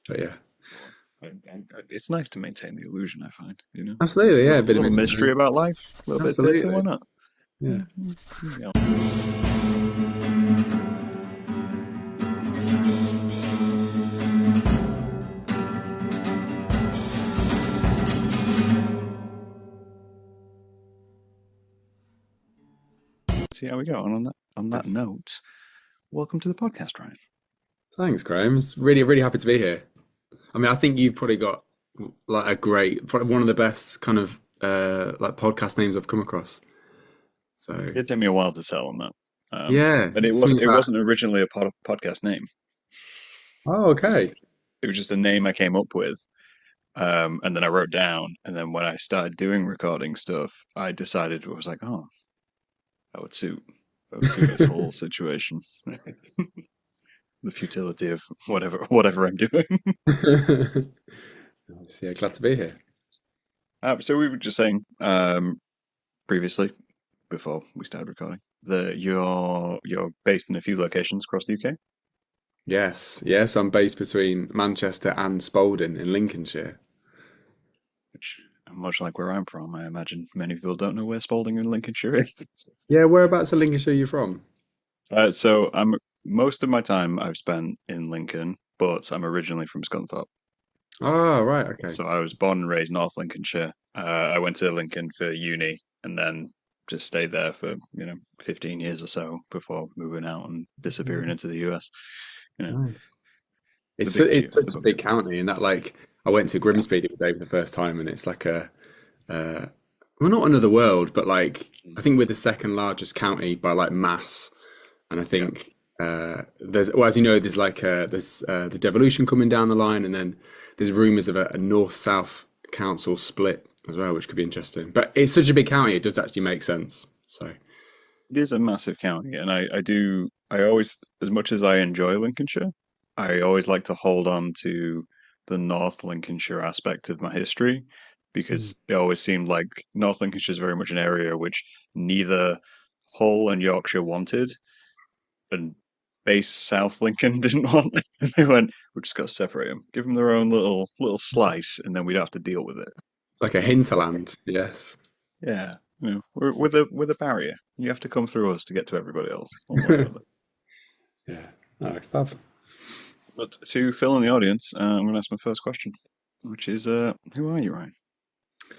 But yeah, It's nice to maintain the illusion, I find, absolutely, yeah, a A bit of little mystery mystery. about life, a little bit of theatre, why Absolutely, not? yeah. Yeah. See how we go. And on that Yes. note, welcome to the podcast, Ryan. Thanks, Graham. It's really happy to be here. I mean, I think you've probably got like a great, probably one of the best kind of like podcast names I've come across. So It did take me a while to settle on that. yeah, And it it's wasn't something it about. wasn't originally a podcast name. Oh, okay. It was just a name I came up with. And then I wrote down, and then when I started doing recording stuff, I decided I was like, oh, that would suit that would suit this whole situation. The futility of whatever I'm doing. So, yeah, glad to be here. So we were just saying previously, before we started recording, that you're based in a few locations across the UK, Yes. I'm based between Manchester and Spalding in Lincolnshire. which much like where I'm from, I imagine many people don't know where Spalding in Lincolnshire is. Yeah, whereabouts in Lincolnshire are you from? So I'm most of my time I've spent in Lincoln, but I'm originally from Scunthorpe. Oh, right, okay. So I was born and raised North Lincolnshire. I went to Lincoln for uni and then just stayed there for 15 years or so before moving out and disappearing into the US. You know, Nice. the It's big it's such the a big big two. county, and that like I went to Yeah. Grimsby the other day for the first time, and it's like uh, well, not another world, but like I think we're the second largest county by like mass, and I Yeah. think there's well, as you know, there's the devolution coming down the line, and then there's rumours of a north-south council split as well, which could be interesting. But it's such a big county, it does actually make sense. So It is a massive county, and I always, as much as I enjoy Lincolnshire, I always like to hold on to the North Lincolnshire aspect of my history mm. because it always seemed like North Lincolnshire is very much an area which neither Hull and Yorkshire wanted, and base South Lincoln didn't want. They went, "We just got to separate them, give them their own little slice, and then we'd have to deal with it." Like a hinterland, yes. Yeah, we're with a barrier. You have to come through us to get to everybody else, one way or another. Yeah. Oh, fab. But to fill in the audience, I'm going to ask my first question, which is, who are you, Ryan?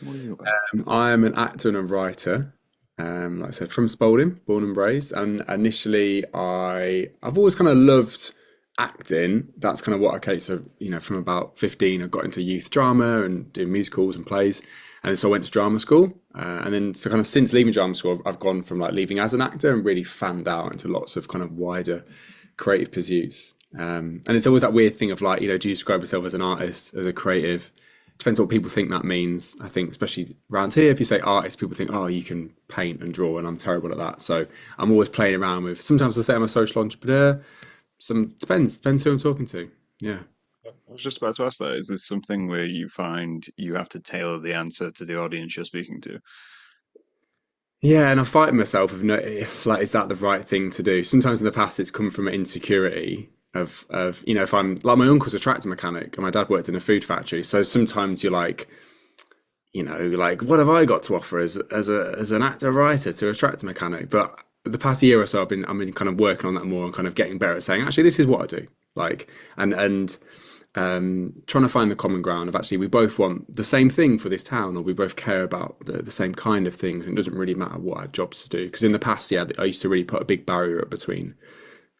What are you about? I am an actor and a writer. Like I said, from Spalding, born and raised. And initially, I've always kind of loved acting. That's kind of what I came. So from about 15, I got into youth drama and doing musicals and plays. And so I went to drama school. And then so kind of since leaving drama school, I've gone from like leaving as an actor and really fanned out into lots of kind of wider creative pursuits. And it's always that weird thing of like, do you describe yourself as an artist, as a creative? Depends what people think that means. I think, especially around here, if you say artist, people think, oh, you can paint and draw, and I'm terrible at that. So I'm always playing around with. Sometimes I say I'm a social entrepreneur. Some depends who I'm talking to. Yeah. I was just about to ask that. Is this something where you find you have to tailor the answer to the audience you're speaking to? Yeah, and I'm fighting myself of no, like, is that the right thing to do? Sometimes in the past, it's come from an insecurity of if I'm like my uncle's a tractor mechanic and my dad worked in a food factory, so sometimes you're like, like what have I got to offer as an actor writer to a tractor mechanic? But the past year or so, I've been kind of working on that more and kind of getting better at saying actually this is what I do, like and trying to find the common ground of actually we both want the same thing for this town or we both care about the same kind of things and it doesn't really matter what our jobs to do because in the past yeah I used to really put a big barrier up between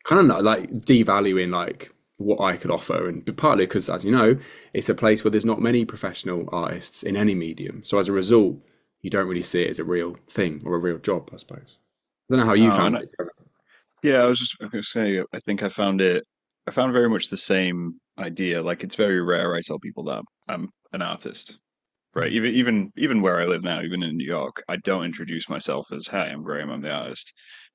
kind of like devaluing like what I could offer and partly because as you know it's a place where there's not many professional artists in any medium so as a result you don't really see it as a real thing or a real job I suppose. I don't know how you No, found and it. yeah, I was just going to say, I think I found very much the same idea. Like, it's very rare I tell people that I'm an artist, right? Even where I live now, even in New York, I don't introduce myself as, "Hi, I'm Graham, I'm the artist."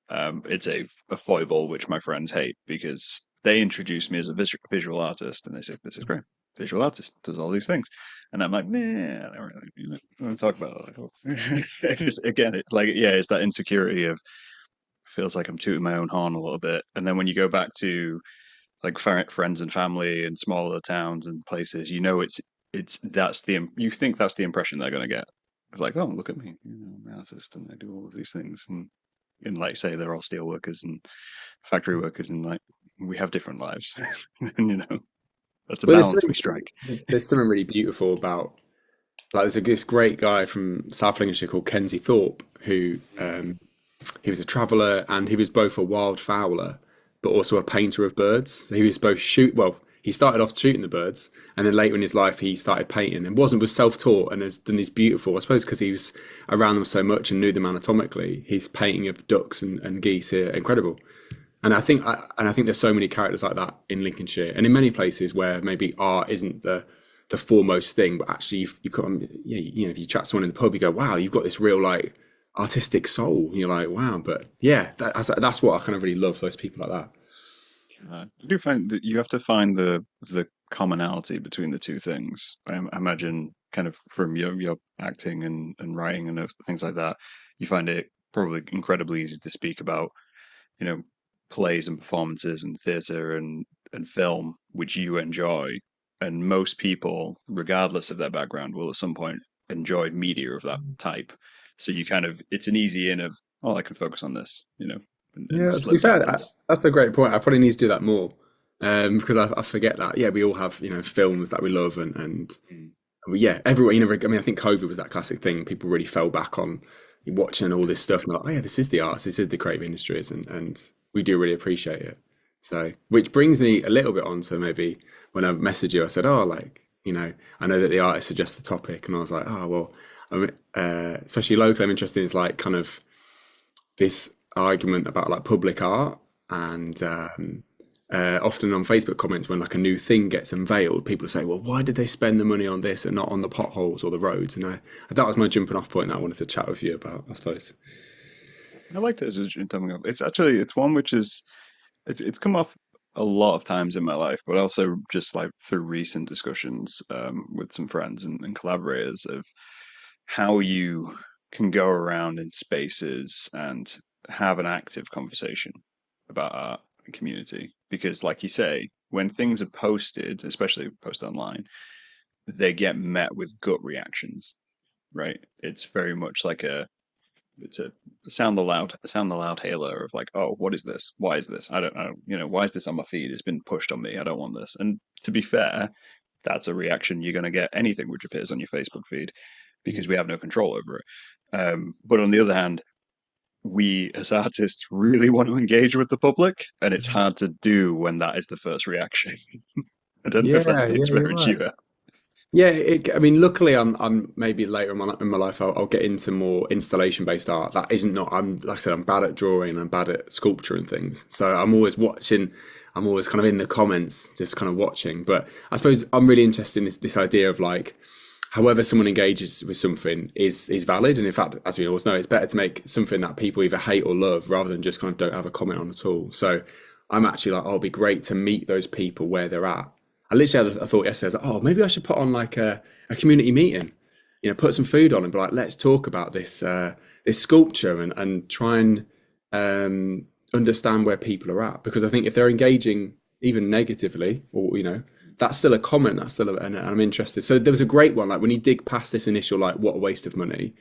It's a foible which my friends hate because they introduce me as a visual artist, and they say, "This is Graham, visual artist, does all these things," and I'm like, "Nah, I don't really, I don't talk about that." Again, yeah, it's that insecurity of feels like I'm tooting my own horn a little bit, and then when you go back to like friends and family in smaller towns and places, it's that's you think that's the impression they're going to get. Of like, oh, look at me, I'm an artist and I do all of these things, and like say they're all steel workers and factory workers, and like we have different lives, and that's a Well, balance we strike. there's something really beautiful about like this great guy from South Lincolnshire called Kenzie Thorpe who he was a traveller and he was both a wildfowler but also a painter of birds. So he was both he started off shooting the birds and then later in his life he started painting and was self-taught and has done these beautiful, I suppose because he was around them so much and knew them anatomically, his painting of ducks and geese are incredible. And I think there's so many characters like that in Lincolnshire and in many places where maybe art isn't the foremost thing, but actually you come, if you chat to someone in the pub, you go, wow, you've got this real like artistic soul. And you're like, wow, but yeah, that's what I kind of really love, those people like that. I do find that you have to find the commonality between the two things. I imagine, kind of from your acting and writing and things like that, you find it probably incredibly easy to speak about, you know, plays and performances and theatre and film, which you enjoy. And most people, regardless of their background, will at some point enjoy media of that type. So you kind of, it's an easy in of, oh, I can focus on this, and Yeah, to be slip fair, down this. that's a great point. I probably need to do that more because I forget that. Yeah, we all have films that we love and Mm. well, yeah, everyone. I mean, I think COVID was that classic thing. People really fell back on watching all this stuff and they're like, oh yeah, this is the arts, this is the creative industries, and we do really appreciate it. So, which brings me a little bit on to maybe when I messaged you, I said, oh, like I know that the artist suggests the topic, and I was like, oh well, I mean, especially local, I'm interested in is like kind of this argument about like public art and often on Facebook comments when like a new thing gets unveiled, people say, well, why did they spend the money on this and not on the potholes or the roads? And that was my jumping off point that I wanted to chat with you about, I suppose. I liked it as a coming up. It's one which is it's come off a lot of times in my life, but also just like through recent discussions with some friends and collaborators of how you can go around in spaces and have an active conversation about art and community. Because, like you say, when things are posted, especially posted online, they get met with gut reactions, right? It's very much like it's a sound the loud hailer of like, oh, what is this? Why is this? I don't know. Why is this on my feed? It's been pushed on me. I don't want this. And to be fair, that's a reaction you're going to get anything which appears on your Facebook feed because we have no control over it. But on the other hand, we as artists really want to engage with the public, and it's hard to do when that is the first reaction. I don't know if that's Yeah, the yeah, you're experience you right. have. Yeah, I mean, luckily, I'm maybe later in my life, I'll get into more installation based art. That isn't not. I'm like I said, I'm bad at drawing. I'm bad at sculpture and things. So I'm always watching. I'm always kind of in the comments, just kind of watching. But I suppose I'm really interested in this idea of like, however someone engages with something is valid. And in fact, as we always know, it's better to make something that people either hate or love rather than just kind of don't have a comment on at all. So I'm actually like, oh, it'll be great to meet those people where they're at. I literally had a thought yesterday. I was like, oh, maybe I should put on like a community meeting, put some food on and be like, let's talk about this sculpture and try and understand where people are at. Because I think if they're engaging even negatively, or that's still a comment. That's still, and I'm interested. So there was a great one, like when you dig past this initial, like, what a waste of money,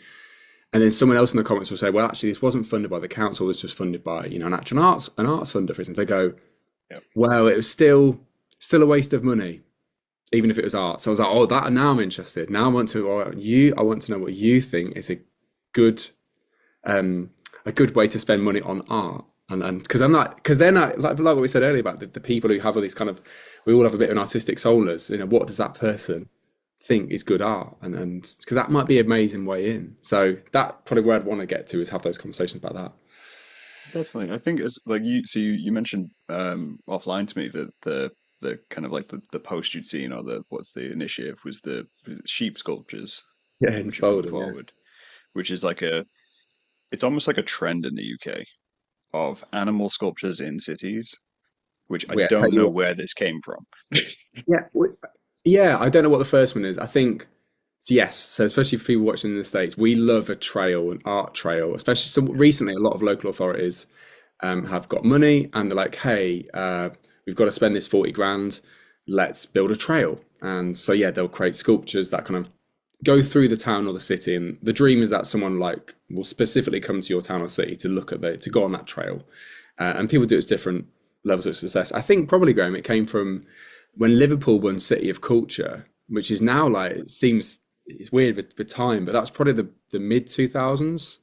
and then someone else in the comments will say, well, actually, this wasn't funded by the council. This was funded by an actual arts funder, for instance. They go, Yep. well, it was still a waste of money, even if it was art. So I was like, oh, that, and now I'm interested. Now I want to know what you think is good a good way to spend money on art. And because they're not like what we said earlier about the people who have all these kind of, we all have a bit of an artistic soulless, what does that person think is good art? And because that might be an amazing way in. So that probably where I'd want to get to is have those conversations about that. Definitely. I think it's like you mentioned offline to me that the kind of like the post you'd seen, or what's the initiative, was the sheep sculptures Yeah, in which you put Spalding, yeah. forward, which is like it's almost like a trend in the UK of animal sculptures in cities, which I Yeah, tell don't you know what. where this came from. Yeah, yeah. I don't know what the first one is. I think yes. So especially for people watching in the States, we love a trail, an art trail. Especially so recently, a lot of local authorities have got money, and they're like, hey, we've got to spend this 40 grand. Let's build a trail. And so, yeah, they'll create sculptures that kind of go through the town or the city. And the dream is that someone like will specifically come to your town or city to look at to go on that trail. And people do it at different levels of success. I think probably, Graham, it came from when Liverpool won City of Culture, which is now like, it seems it's weird with time, but that's probably the mid 2000s.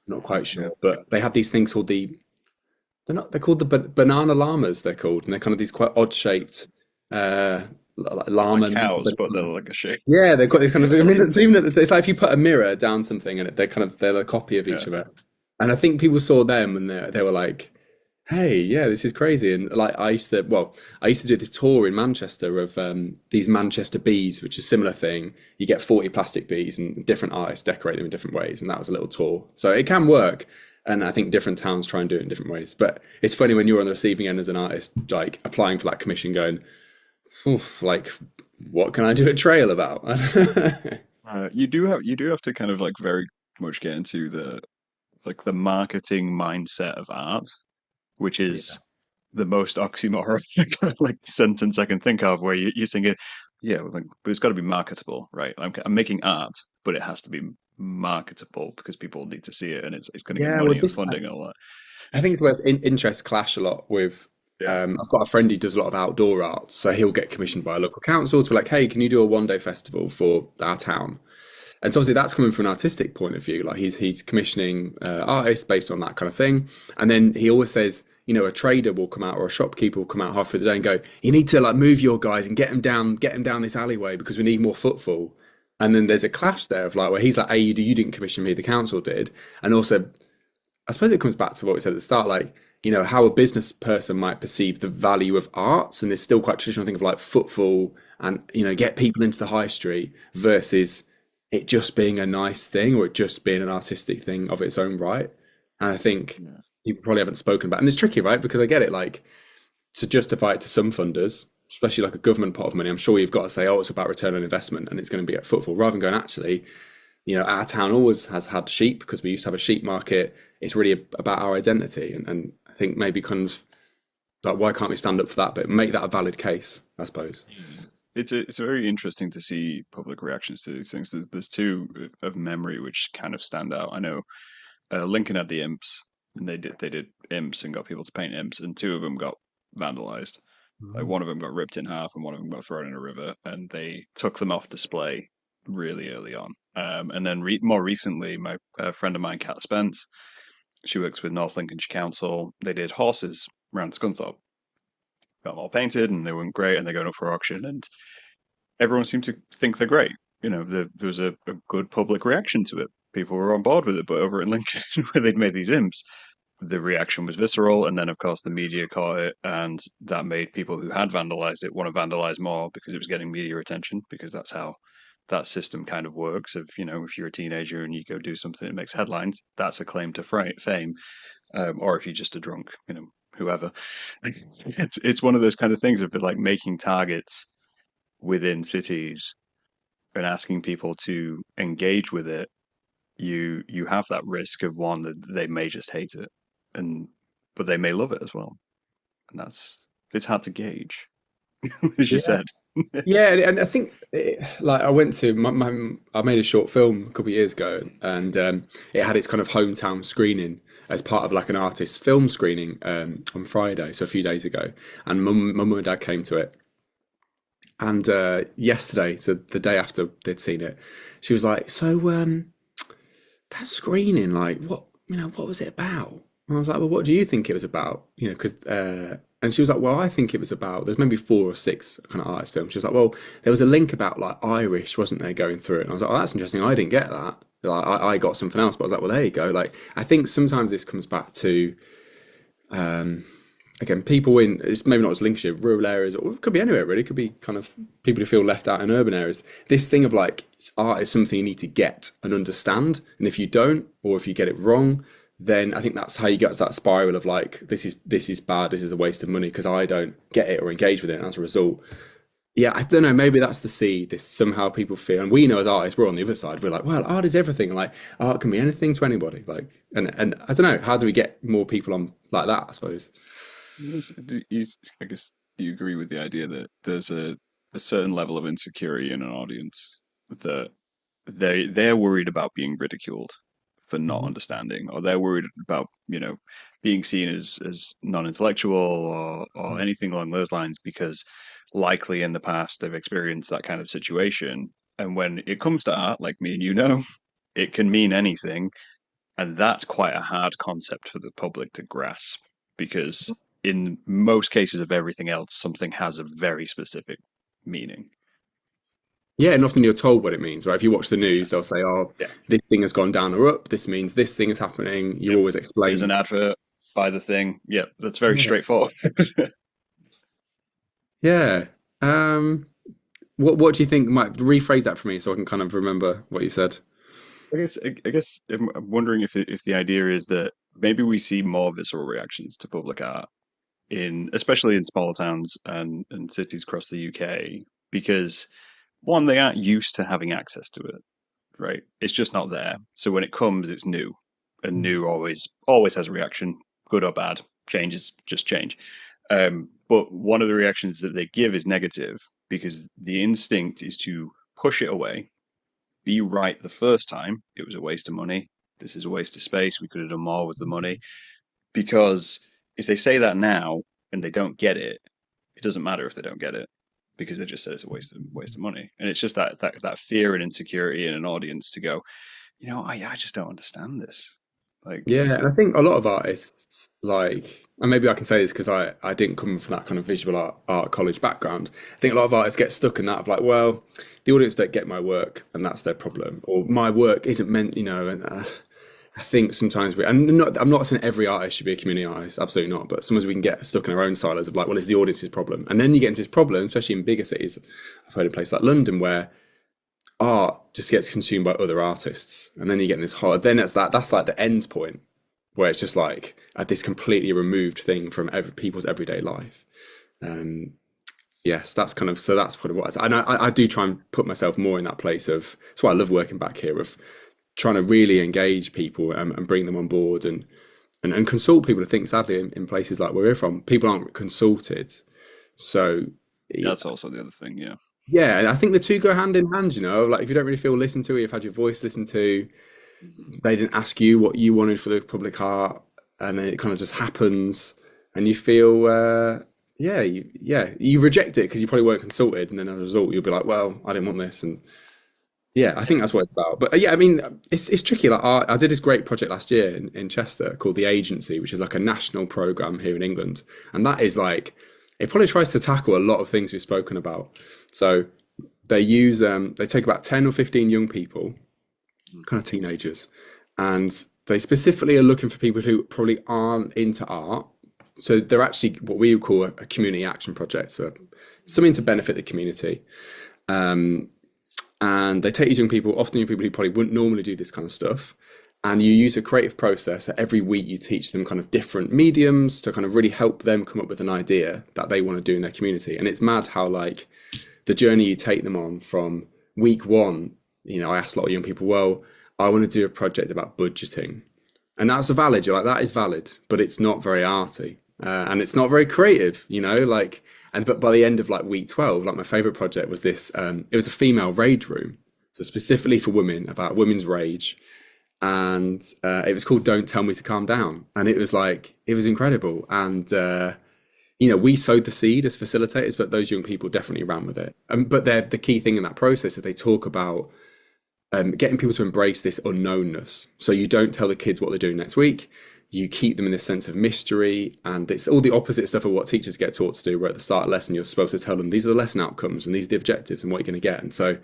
I'm not quite Yeah. sure, but they have these things called they're called the banana llamas, they're called, and they're kind of these quite odd shaped like Like llama. cows, but they're like a shape. Yeah, they've got these kind of. I mean, it's like if you put a mirror down something and they're a copy of each Yeah. other. And I think people saw them and they were like, "Hey, yeah, this is crazy." And like I used to do this tour in Manchester of these Manchester bees, which is a similar thing. You get 40 plastic bees and different artists decorate them in different ways, and that was a little tour. So it can work. And I think different towns try and do it in different ways. But it's funny when you're on the receiving end as an artist, like applying for that commission, going, "Oof, like, what can I do a trail about?" You do have to kind of like very much get into the marketing mindset of art, which Yeah. is the most oxymoron like sentence I can think of, where you're thinking, yeah, well, like, but it's got to be marketable, right? I'm making art, but it has to be marketable because people need to see it, and it's going to get Yeah, well, money and funding and all I that. think it's where interests clash a lot with. Yeah, I've got a friend who does a lot of outdoor art, so he'll get commissioned by a local council to be like, "Hey, can you do a 1 day festival for our town?" And so obviously that's coming from an artistic point of view. Like he's commissioning artists based on that kind of thing. And then he always says, a trader will come out or a shopkeeper will come out halfway through the day and go, "You need to like move your guys and get them down this alleyway because we need more footfall." And then there's a clash there of like, where he's like, "Hey, you didn't commission me, the council did." And also, I suppose it comes back to what we said at the start, like, how a business person might perceive the value of arts. And there's still quite traditional thing of like footfall and, get people into the high street versus it just being a nice thing or it just being an artistic thing of its own right. And I think yeah, people probably haven't spoken about, and it's tricky, right? Because I get it, like to justify it to some funders, especially like a government pot of money, I'm sure you've got to say, oh, it's about return on investment and it's going to be at footfall rather than going, actually, our town always has had sheep because we used to have a sheep market. It's really about our identity. And I think maybe kind of like, why can't we stand up for that, but make that a valid case, I suppose. it's very interesting to see public reactions to these things. There's two of memory which kind of stand out. I know Lincoln had the imps, and they did imps and got people to paint imps, and two of them got vandalized. Like one of them got ripped in half, and one of them got thrown in a river, and they took them off display really early on. And then more recently, my friend of mine, Kat Spence, she works with North Lincolnshire Council. They did horses around Scunthorpe, got them all painted, and they went great, and they're going up for auction, and everyone seemed to think they're great. There was a good public reaction to it. People were on board with it, but over in Lincoln, where they'd made these imps, the reaction was visceral, and then of course the media caught it, and that made people who had vandalized it want to vandalize more because it was getting media attention, because that's how that system kind of works. If you're a teenager and you go do something that makes headlines, that's a claim to fame. Or if you're just a drunk, whoever. It's one of those kind of things of like making targets within cities and asking people to engage with it. You have that risk of, one, that they may just hate it, and but they may love it as well, and it's hard to gauge, as you Yeah. said. Yeah, and I think like I went to I made a short film a couple of years ago, and it had its kind of hometown screening as part of like an artist's film screening on Friday, so a few days ago, and my mum and dad came to it, and yesterday, so the day after they'd seen it, she was like, "So that screening, like what was it about?" And I was like, "Well, what do you think it was about?" Because and she was like, "Well, I think it was about, there's maybe 4 or 6 kind of artist films." She was like, "Well, there was a link about like Irish, wasn't there, going through it?" And I was like, "Oh, that's interesting. I didn't get that. Like, I got something else." But I was like, "Well, there you go." Like, I think sometimes this comes back to again, people in, it's maybe not just Lincolnshire, rural areas, or it could be anywhere really. It could be kind of people who feel left out in urban areas. This thing of like art is something you need to get and understand, and if you don't, or if you get it wrong, then I think that's how you get to that spiral of like, this is bad, this is a waste of money because I don't get it or engage with it, and as a result, yeah, I don't know, maybe that's the seed. This somehow people feel, and we know as artists, we're on the other side. We're like, well, art is everything. And like, art can be anything to anybody. Like, and I don't know, how do we get more people on like that? I suppose. I guess do you agree with the idea that there's a certain level of insecurity in an audience that they're worried about being ridiculed for not Mhm. understanding, or they're worried about, being seen as non-intellectual or anything along those lines because likely in the past they've experienced that kind of situation. And when it comes to art, like me and it can mean anything, and that's quite a hard concept for the public to grasp because in most cases of everything else, something has a very specific meaning. Yeah, and often you're told what it means, right? If you watch the news, they'll Yes. say, "Oh, Yeah. this thing has gone down or up. This means this thing is happening." You're Yep. always Here's an explained. advert. Buy the thing. Yep. That's very Yeah. straightforward. Yeah. Um, what do you think? Might rephrase that for me so I can kind of remember what you said. I guess I'm wondering if the idea is that maybe we see more visceral reactions to public art especially in smaller towns and cities across the UK, because one, they aren't used to having access to it, right? It's just not there. So when it comes, it's new, and new always has a reaction, good or bad. Change is just change. But one of the reactions that they give is negative because the instinct is to push it away, be right the first time. It was a waste of money. This is a waste of space. We could have done more with the money. Because if they say that now and they don't get it, it doesn't matter if they don't get it because they just said it's a waste of money. And it's just that fear and insecurity in an audience to go, I just don't understand this. Like, Yeah, and I think a lot of artists, like, and maybe I can say this because I didn't come from that kind of visual art college background. I think a lot of artists get stuck in that of like, well, the audience don't get my work, and that's their problem, or my work isn't meant, and I think sometimes I'm not saying every artist should be a community artist, absolutely not, but sometimes we can get stuck in our own silos of like, well, it's the audience's problem, and then you get into this problem, especially in bigger cities. I've heard in places like London where art just gets consumed by other artists, and then you get in this hard. Then that's like the end point where it's just like this completely removed thing from people's everyday life. Um, yes, that's kind of so that's kind of what and I do try and put myself more in that place of. That's why I love working back here of trying to really engage people and bring them on board and consult people. I think sadly in places like where we're from, people aren't consulted. So that's also the other thing. Yeah. yeah, and I think the two go hand in hand, like if you don't really feel listened to, you've had your voice listened to, they didn't ask you what you wanted for the public art, and then it kind of just happens, and you feel, you reject it because you probably weren't consulted, and then as a result, you'll be like, well, I didn't want this, and yeah, I think Yeah. that's what it's about. But yeah, I mean, it's tricky. Like I did this great project last year in Chester called the Agency, which is like a national program here in England, and that is like it probably tries to tackle a lot of things we've spoken about. So they take about 10 or 15 young people, kind of teenagers, and they specifically are looking for people who probably aren't into art. So they're actually what we would call a community action project, so something to benefit the community. Um, and they take these young people, often young people who probably wouldn't normally do this kind of stuff, and you use a creative process. So every week you teach them kind of different mediums to kind of really help them come up with an idea that they want to do in their community. And it's mad how like the journey you take them on from week one. I asked a lot of young people, well, I want to do a project about budgeting, and that's a valid. You're like, that is valid, but it's not very arty, and it's not very creative. Like, and but by the end of like week 12, like my favorite project was this. It was a female rage room, so specifically for women about women's rage, and it was called "Don't Tell Me to Calm Down," and it was incredible, and we sowed the seed as facilitators, but those young people definitely ran with it. But the key thing in that process is they talk about getting people to embrace this unknownness. So you don't tell the kids what they're doing next week. You keep them in this sense of mystery, and it's all the opposite stuff of what teachers get taught to do. Where at the start of the lesson, you're supposed to tell them these are the lesson outcomes and these are the objectives and what you're going to get. And so,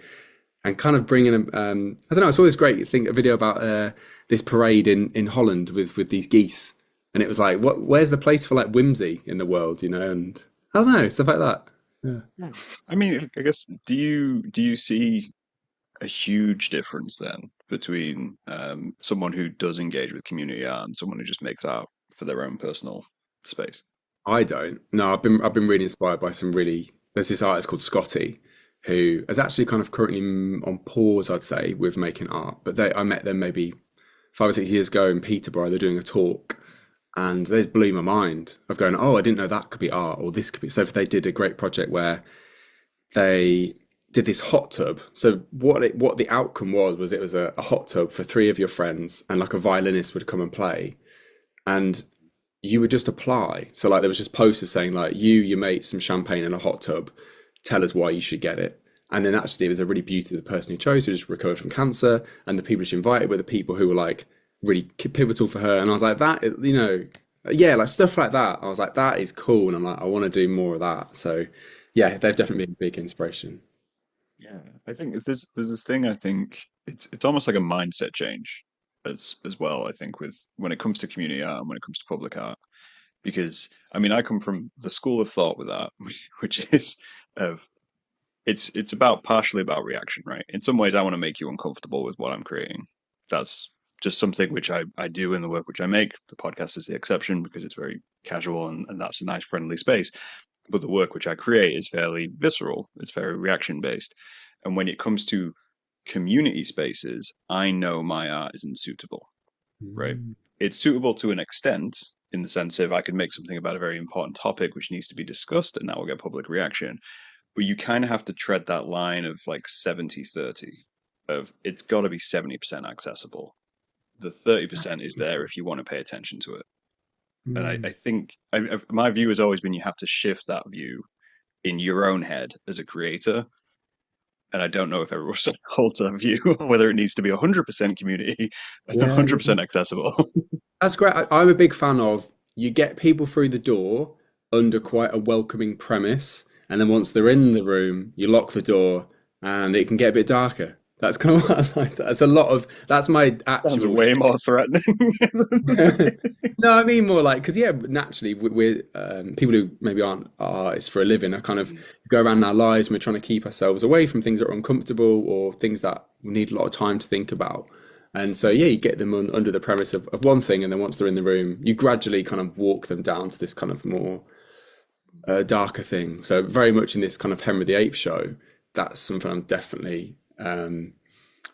and kind of bringing them. I don't know. I saw this great thing, a video about this parade in Holland with these geese, and it was like, where's the place for like whimsy in the world, And I don't know, stuff like that. Yeah. Yeah. I mean, I guess do you see a huge difference then between someone who does engage with community art and someone who just makes art for their own personal space? I don't. No, I've been really inspired by some really. There's this artist called Scotty, who is actually kind of currently on pause, I'd say, with making art. But I met them maybe 5 or 6 years ago in Peterborough. They're doing a talk, and they blew my mind of going, oh, I didn't know that could be art, or this could be. So if they did a great project where they did this hot tub. So what the outcome was it was a hot tub for three of your friends, and like a violinist would come and play, and you would just apply. So like there was just posters saying like, you, your mate, some champagne in a hot tub, tell us why you should get it. And then actually it was a really beauty of the person who chose, who just recovered from cancer, and the people she invited were the people who were like really pivotal for her. And I was like, that, you know, yeah, like stuff like that. I was like, that is cool, and I'm like, I want to do more of that. So yeah, they've definitely been a big inspiration. Yeah, I think there's this thing. I think it's almost like a mindset change as well. I think with when it comes to community art and when it comes to public art, because I mean I come from the school of thought with art, which is of it's about partially about reaction, right? In some ways, I want to make you uncomfortable with what I'm creating. That's just something which I do in the work which I make. The podcast is the exception because it's very casual and that's a nice friendly space. But the work which I create is fairly visceral. It's very reaction based. And when it comes to community spaces, I know my art isn't suitable, right? Mm. It's suitable to an extent in the sense of I could make something about a very important topic which needs to be discussed and that will get public reaction. But you kind of have to tread that line of like 70-30 of it's got to be 70% accessible. The 30% is there if you want to pay attention to it. And I Mm. think my view has always been you have to shift that view in your own head as a creator. And I don't know if everyone holds that view, whether it needs to be 100% community and Yeah, 100% accessible. that's great. I'm a big fan of, you get people through the door under quite a welcoming premise, and then once they're in the room, you lock the door, and it can get a bit darker. That's kind of what I like. That's a lot of, that's my Sounds actual way more threatening. No, I mean more like, because yeah, naturally we're people who maybe aren't artists for a living are kind of go around our lives and we're trying to keep ourselves away from things that are uncomfortable or things that we need a lot of time to think about. And so yeah, you get them under the premise of one thing, and then once they're in the room, you gradually kind of walk them down to this kind of more darker thing. So very much in this kind of Henry VIII show, that's something I'm definitely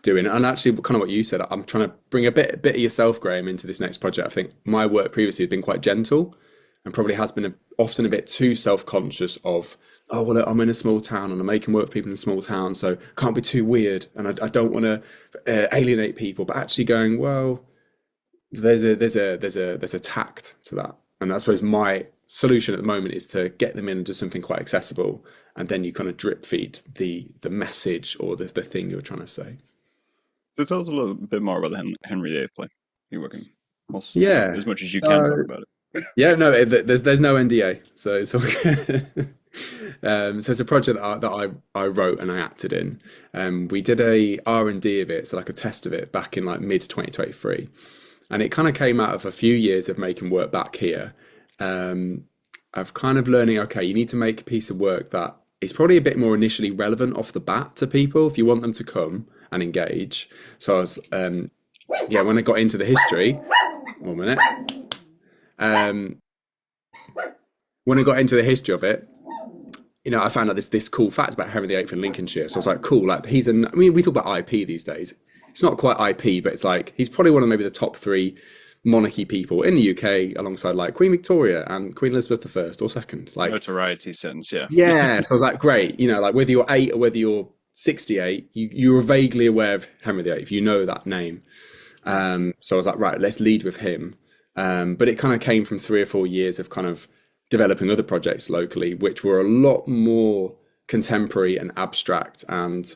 doing. And actually, kind of what you said, I'm trying to bring a bit of yourself, Graham, into this next project. I think my work previously has been quite gentle, and probably has been often a bit too self-conscious of, oh well, I'm in a small town and I'm making work for people in a small town, so can't be too weird, and I don't want to alienate people. But actually going, well, there's a tact to that, and I suppose my solution at the moment is to get them in and do something quite accessible, and then you kind of drip feed the message or the thing you're trying to say. So tell us a little bit more about the Henry VIII play you're working. Yeah. As much as you can talk So about it. yeah, no, there's no NDA, so it's all good. So it's a project that I wrote and I acted in. We did a R&D of it, so like a test of it back in like mid 2023, and it kind of came out of a few years of making work back here. Of kind of learning, okay, you need to make a piece of work that is probably a bit more initially relevant off the bat to people if you want them to come and engage. So I was, yeah, when I got into the history, 1 minute. Um, when I got into the history of it, you know, I found out this cool fact about Henry VIII in Lincolnshire. So I was like, cool, like I mean, we talk about IP these days. It's not quite IP, but it's like he's probably one of maybe the top three monarchy people in the UK, alongside like Queen Victoria and Queen Elizabeth the First or second. Like Notoriety sense, yeah. yeah, so I was like, great, you know, like whether you're 8 or whether you're 68, you're vaguely aware of Henry VIII, you know that name. So I was like, right, let's lead with him. But it kind of came from 3 or 4 years of kind of developing other projects locally, which were a lot more contemporary and abstract and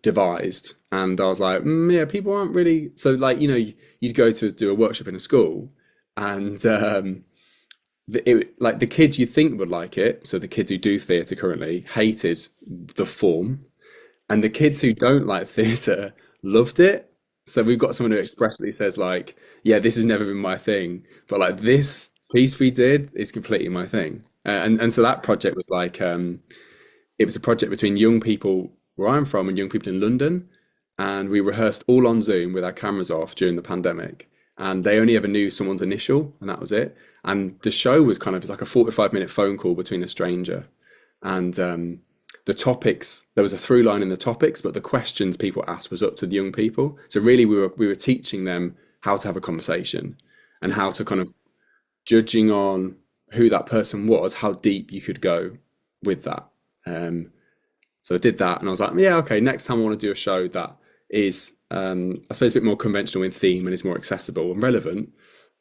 devised. And I was like, yeah, people aren't really. So, like, you know, you'd go to do a workshop in a school, and like the kids you think would like it. So the kids who do theatre currently hated the form, and the kids who don't like theatre loved it. So we've got someone who expressly says like, yeah, this has never been my thing, but like this piece we did is completely my thing. And so that project was like, it was a project between young people where I'm from and young people in London. And we rehearsed all on Zoom with our cameras off during the pandemic. And they only ever knew someone's initial, and that was it. And the show was kind of like a 45-minute phone call between a stranger. And the topics, there was a through line in the topics, but the questions people asked was up to the young people. So really we were teaching them how to have a conversation and how to kind of judging on who that person was, how deep you could go with that. Um, so I did that, and I was like, yeah, okay. Next time I want to do a show that is, I suppose, a bit more conventional in theme and is more accessible and relevant.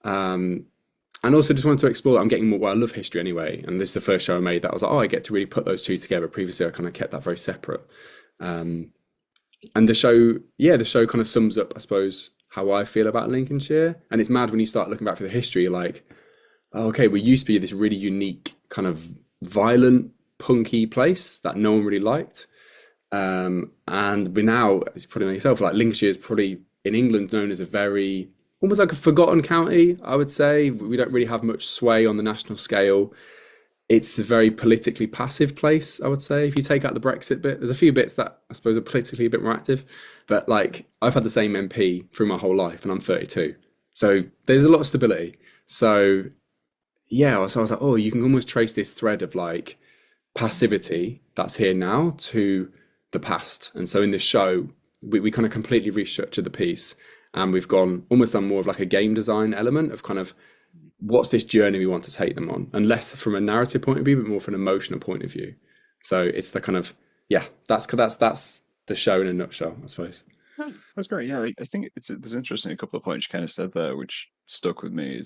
Um, and also just wanted to explore. I'm getting more. Well, I love history anyway, and this is the first show I made that I was like, oh, I get to really put those two together. Previously, I kind of kept that very separate. Um, and the show, yeah, the show kind of sums up, I suppose, how I feel about Lincolnshire. And it's mad when you start looking back for the history, like, oh, okay, we used to be this really unique, kind of violent, punky place that no one really liked. And we're now, as you put it on yourself, like Lincolnshire is probably in England known as a very, almost like a forgotten county, I would say. We don't really have much sway on the national scale. It's a very politically passive place, I would say. If you take out the Brexit bit, there's a few bits that I suppose are politically a bit more active. But like, I've had the same MP through my whole life, and I'm 32. So there's a lot of stability. So yeah, so I was like, oh, you can almost trace this thread of like passivity that's here now to the past. And so in this show, we kind of completely restructured the piece, and we've gone almost on more of like a game design element of kind of what's this journey we want to take them on, and less from a narrative point of view, but more from an emotional point of view. So it's the kind of, yeah, that's the show in a nutshell, I suppose. That's great. Yeah, I think it's interesting. A couple of points you kind of said there, which stuck with me,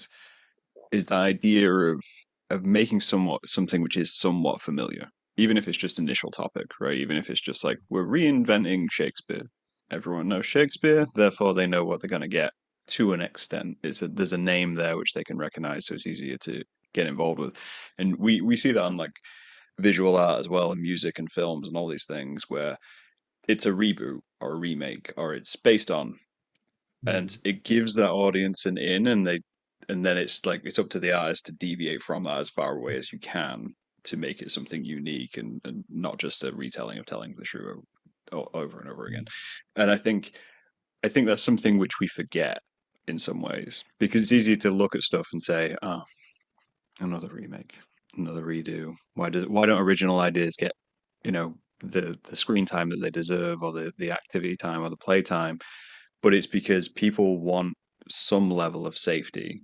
is the idea of making something which is somewhat familiar, even if it's just initial topic, right? Even if it's just like we're reinventing Shakespeare. Everyone knows Shakespeare, therefore they know what they're going to get to an extent. There's a name there which they can recognize, so it's easier to get involved with. And we see that on like visual art as well, and music and films and all these things where it's a reboot or a remake or it's based on, and Mm. it gives that audience an in, and then it's like it's up to the artist to deviate from that as far away as you can to make it something unique and not just a retelling of telling the truth over and over again. And I think that's something which we forget in some ways because it's easy to look at stuff and say, "Oh, another remake, another redo. Why don't original ideas get, you know, the screen time that they deserve or the activity time or the play time?" But it's because people want some level of safety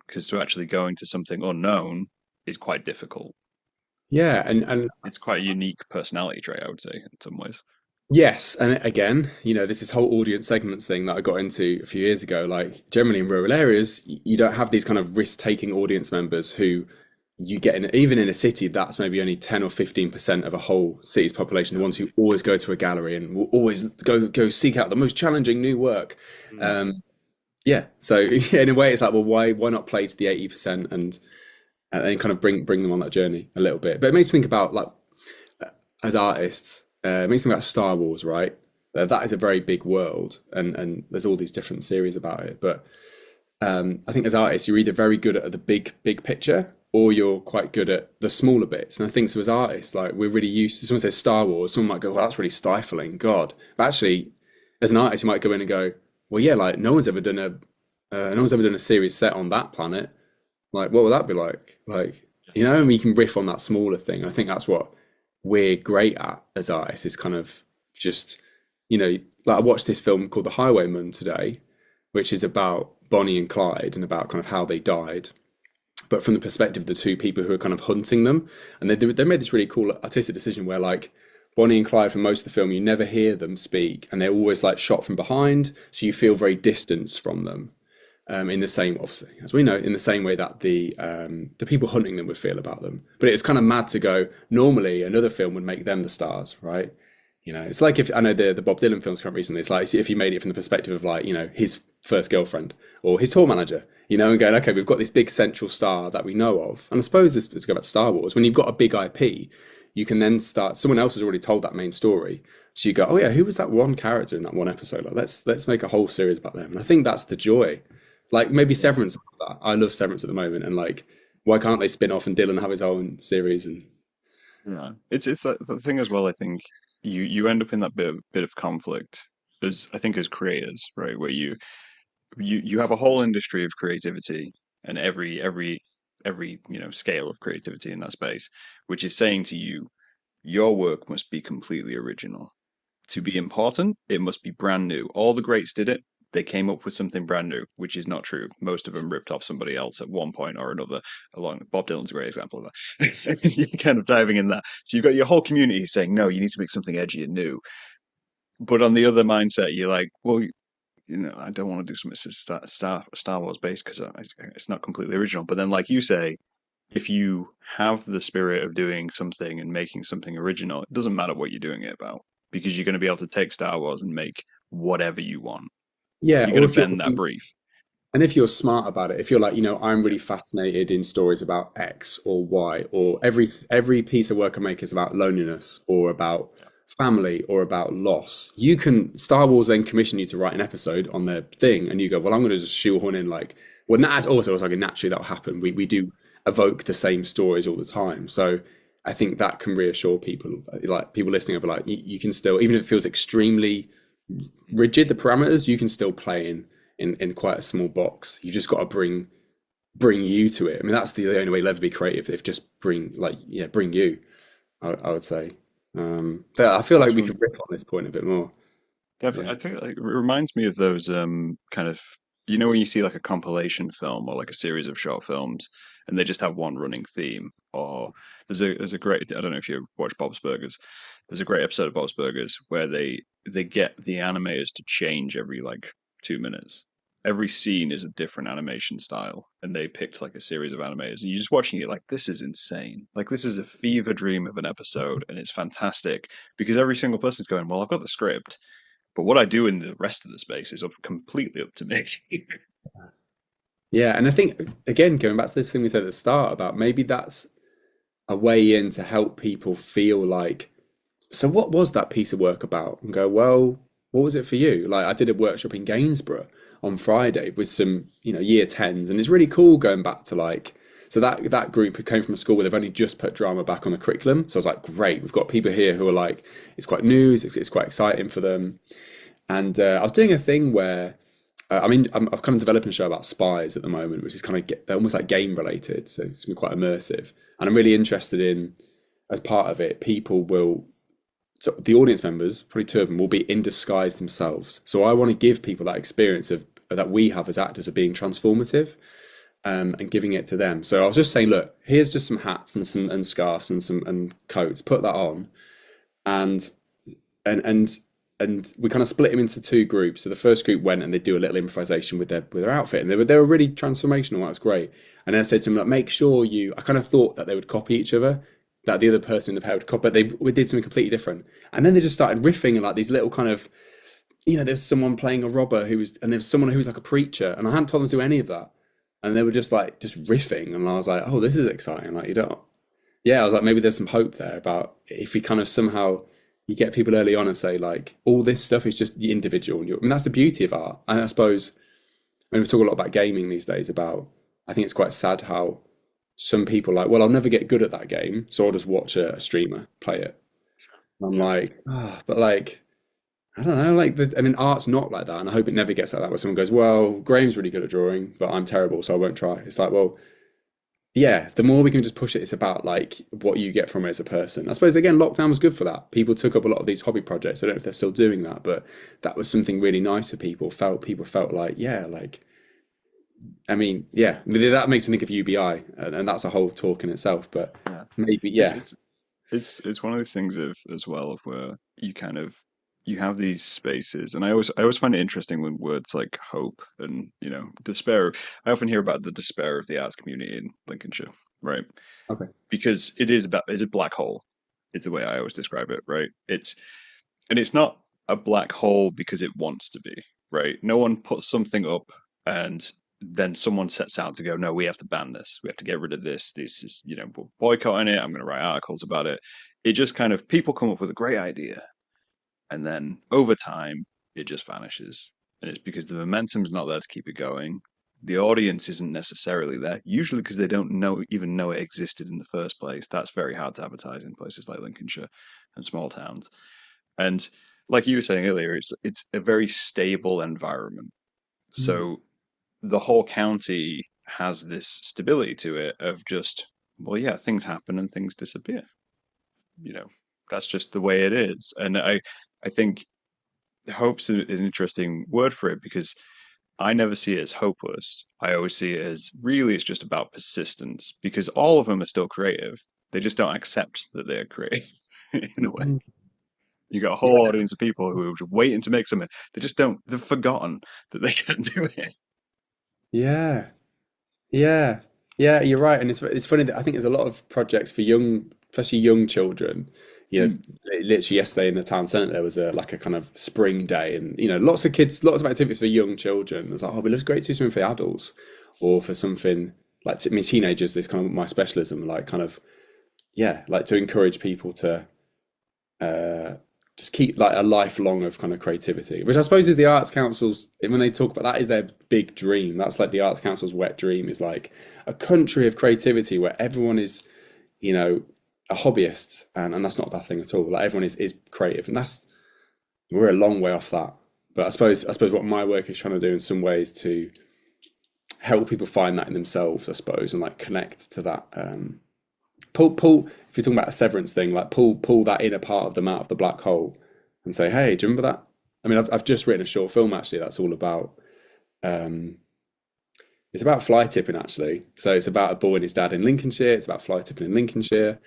because to actually go into something unknown is quite difficult. Yeah, and It's quite a unique personality trait, I would say, in some ways. yes, and again, this whole audience segments thing that I got into a few years ago. Like generally in rural areas, you don't have these kind of risk-taking audience members who you get in, even in a city that's maybe only 10 or 15% of a whole city's population, the ones who always go to a gallery and will always go seek out the most challenging new work. Mm. Um, yeah, so in a way, it's like, well, why not play to the 80% and kind of bring them on that journey a little bit? But it makes me think about like as artists, it makes me think about Star Wars, right? That is a very big world, and there's all these different series about it. But I think as artists, you're either very good at the big picture, or you're quite good at the smaller bits. And I think so as artists, like we're really used to. Someone says Star Wars, someone might go, "Well, that's really stifling." God, but actually, as an artist, you might go in and go, "Well, yeah, like no one's ever done a series set on that planet. Like, what would that be like? Like, and we can riff on that smaller thing. I think that's what we're great at as artists is kind of just, like I watched this film called The Highwayman today, which is about Bonnie and Clyde and about kind of how they died, but from the perspective of the two people who are kind of hunting them. And they made this really cool artistic decision where like Bonnie and Clyde for most of the film, you never hear them speak, and they're always like shot from behind, so you feel very distanced from them in the same, obviously, as we know, in the same way that the people hunting them would feel about them. But it's kind of mad to go. Normally, another film would make them the stars, right? It's like if I know the Bob Dylan films come out recently. It's like if you made it from the perspective of like his first girlfriend or his tour manager, and going, okay, we've got this big central star that we know of. And I suppose this to go back to Star Wars, when you've got a big IP, you can then start. Someone else has already told that main story, so you go, oh yeah, who was that one character in that one episode? Like, let's make a whole series about them. And I think that's the joy. Like maybe Yeah. Severance of that. I love Severance at the moment, and like, why can't they spin off and Dylan have his own series? And Yeah. It's the thing as well, I think you end up in that bit of conflict as I think as creators, right? Where you have a whole industry of creativity and every scale of creativity in that space, which is saying to you, your work must be completely original. To be important, it must be brand new. All the greats did it. they came up with something brand new, which is not true. Most of them ripped off somebody else at one point or another. Along Bob Dylan's a great example of that. You're kind of diving in that. So you've got your whole community saying, no, you need to make something edgy and new. But on the other mindset, you're like, well, I don't want to do something Star Wars based because it's not completely original. But then, like you say, if you have the spirit of doing something and making something original, it doesn't matter what you're doing it about because you're going to be able to take Star Wars and make whatever you want. Yeah, You're or going to if you're bend that brief. and if you're smart about it, if you're like, I'm really fascinated in stories about X or Y, or every piece of work I make is about loneliness or about family or about loss, you can Star Wars then commission you to write an episode on their thing, and you go, well, I'm going to just shoehorn in like, well, that's also it's like naturally that'll happen. We do evoke the same stories all the time, so I think that can reassure people, like people listening, will be like, you can still, even if it feels extremely rigid, the parameters, you can still play in quite a small box. You just got to bring you to it. I mean, that's the only way you'll ever be creative. If just bring you. I would say. But I feel like That's we really could rip on this point a bit more. definitely. Yeah. I think like, it reminds me of those kind of when you see like a compilation film or like a series of short films, and they just have one running theme. Or there's a great I don't know if you watch Bob's Burgers. There's a great episode of Bob's Burgers where they get the animators to change every like 2 minutes. Every scene is a different animation style, and they picked like a series of animators, and you're just watching it like this is insane. Like this is a fever dream of an episode, and it's fantastic because every single person's going, "Well, I've got the script, but what I do in the rest of the space is completely up to me." Yeah, and I think again, going back to this thing we said at the start about maybe that's a way in to help people feel like, so what was that piece of work about? And go, well, what was it for you? Like I did a workshop in Gainsborough on Friday with some, year tens, and it's really cool going back to like, so that group came from a school where they've only just put drama back on the curriculum. So I was like, great, we've got people here who are like, it's quite new, it's quite exciting for them. And I was doing a thing where, I'm kind of developing a show about spies at the moment, which is kind of almost like game related. So it's been quite immersive. And I'm really interested in, as part of it, so the audience members, probably two of them, will be in disguise themselves. So I want to give people that experience of that we have as actors of being transformative, and giving it to them. So I was just saying, look, here's just some hats and scarves and coats. Put that on, and and and and we kind of split them into two groups. So the first group went and they do a little improvisation with their outfit, and they were really transformational. That was great. And then I said to them, like, make sure you. I kind of thought that they would copy each other, that the other person in the pair would copy, but we did something completely different. And then they just started riffing and like these little kind of, there's someone playing a robber and there's someone who's like a preacher, and I hadn't told them to do any of that, and they were just like just riffing, and I was like, oh, this is exciting. Like you don't, yeah, I was like, maybe there's some hope there about if we kind of somehow you get people early on and say like all this stuff is just individual. I mean, that's the beauty of art. And I suppose when we talk a lot about gaming these days, about I think it's quite sad how some people are like, well, I'll never get good at that game, so I'll just watch a streamer play it. And I'm Yeah. like, but like, I don't know, like I mean, art's not like that, and I hope it never gets like that where someone goes, well, Graham's really good at drawing, but I'm terrible, so I won't try. It's like, well, yeah, the more we can just push it, it's about like what you get from it as a person. I suppose again, lockdown was good for that. People took up a lot of these hobby projects. I don't know if they're still doing that, but that was something really nice for people. People felt like, yeah, like I mean, yeah, that makes me think of UBI, and that's a whole talk in itself. But Yeah. maybe, It's yeah, it's it's one of those things of as well of where you have these spaces, and I always find it interesting when words like hope and despair. I often hear about the despair of the arts community in Lincolnshire, right? okay, Because it's a black hole. It's the way I always describe it, right? It's not a black hole because it wants to be, right? No one puts something up and then someone sets out to go, no, we have to ban this. We have to get rid of this. This is, we're boycotting it. I'm going to write articles about it. It just kind of, people come up with a great idea. And then over time, it just vanishes. And it's because the momentum's not there to keep it going. The audience isn't necessarily there, usually because they don't even know it existed in the first place. That's very hard to advertise in places like Lincolnshire and small towns. And like you were saying earlier, it's a very stable environment. mm, So the whole county has this stability to it of just, well, yeah, things happen and things disappear. You know, that's just the way it is. And I think hope's an interesting word for it because I never see it as hopeless. I always see it as really it's just about persistence because all of them are still creative. They just don't accept that they're creative in a way. Mm. You got a Yeah, whole audience of people who are just waiting to make something. They just don't. They've forgotten that they can do it. yeah, yeah, yeah. You're right, and it's funny that I think there's a lot of projects for young, especially young children. You know, Mm. literally yesterday in the town centre there was a like a kind of spring day, and lots of kids, lots of activities for young children. It's like, oh, but it's great to do something for adults, or for something like I mean, teenagers. This kind of my specialism, like kind of yeah, like to encourage people to uh, just keep like a lifelong of kind of creativity, which I suppose is the Arts Council's when they talk about that is their big dream. That's like the Arts Council's wet dream is like a country of creativity where everyone is, you know, a hobbyist, and that's not a bad thing at all. Like everyone is creative, and that's we're a long way off that. But I suppose what my work is trying to do in some ways to help people find that in themselves, I suppose, and like connect to that. Pull if you're talking about a severance thing, like pull that inner part of them out of the black hole and say, hey, do you remember that? I mean, I've just written a short film actually that's all about um it's about fly tipping actually. So it's about a boy and his dad in Lincolnshire. It's about fly tipping in Lincolnshire.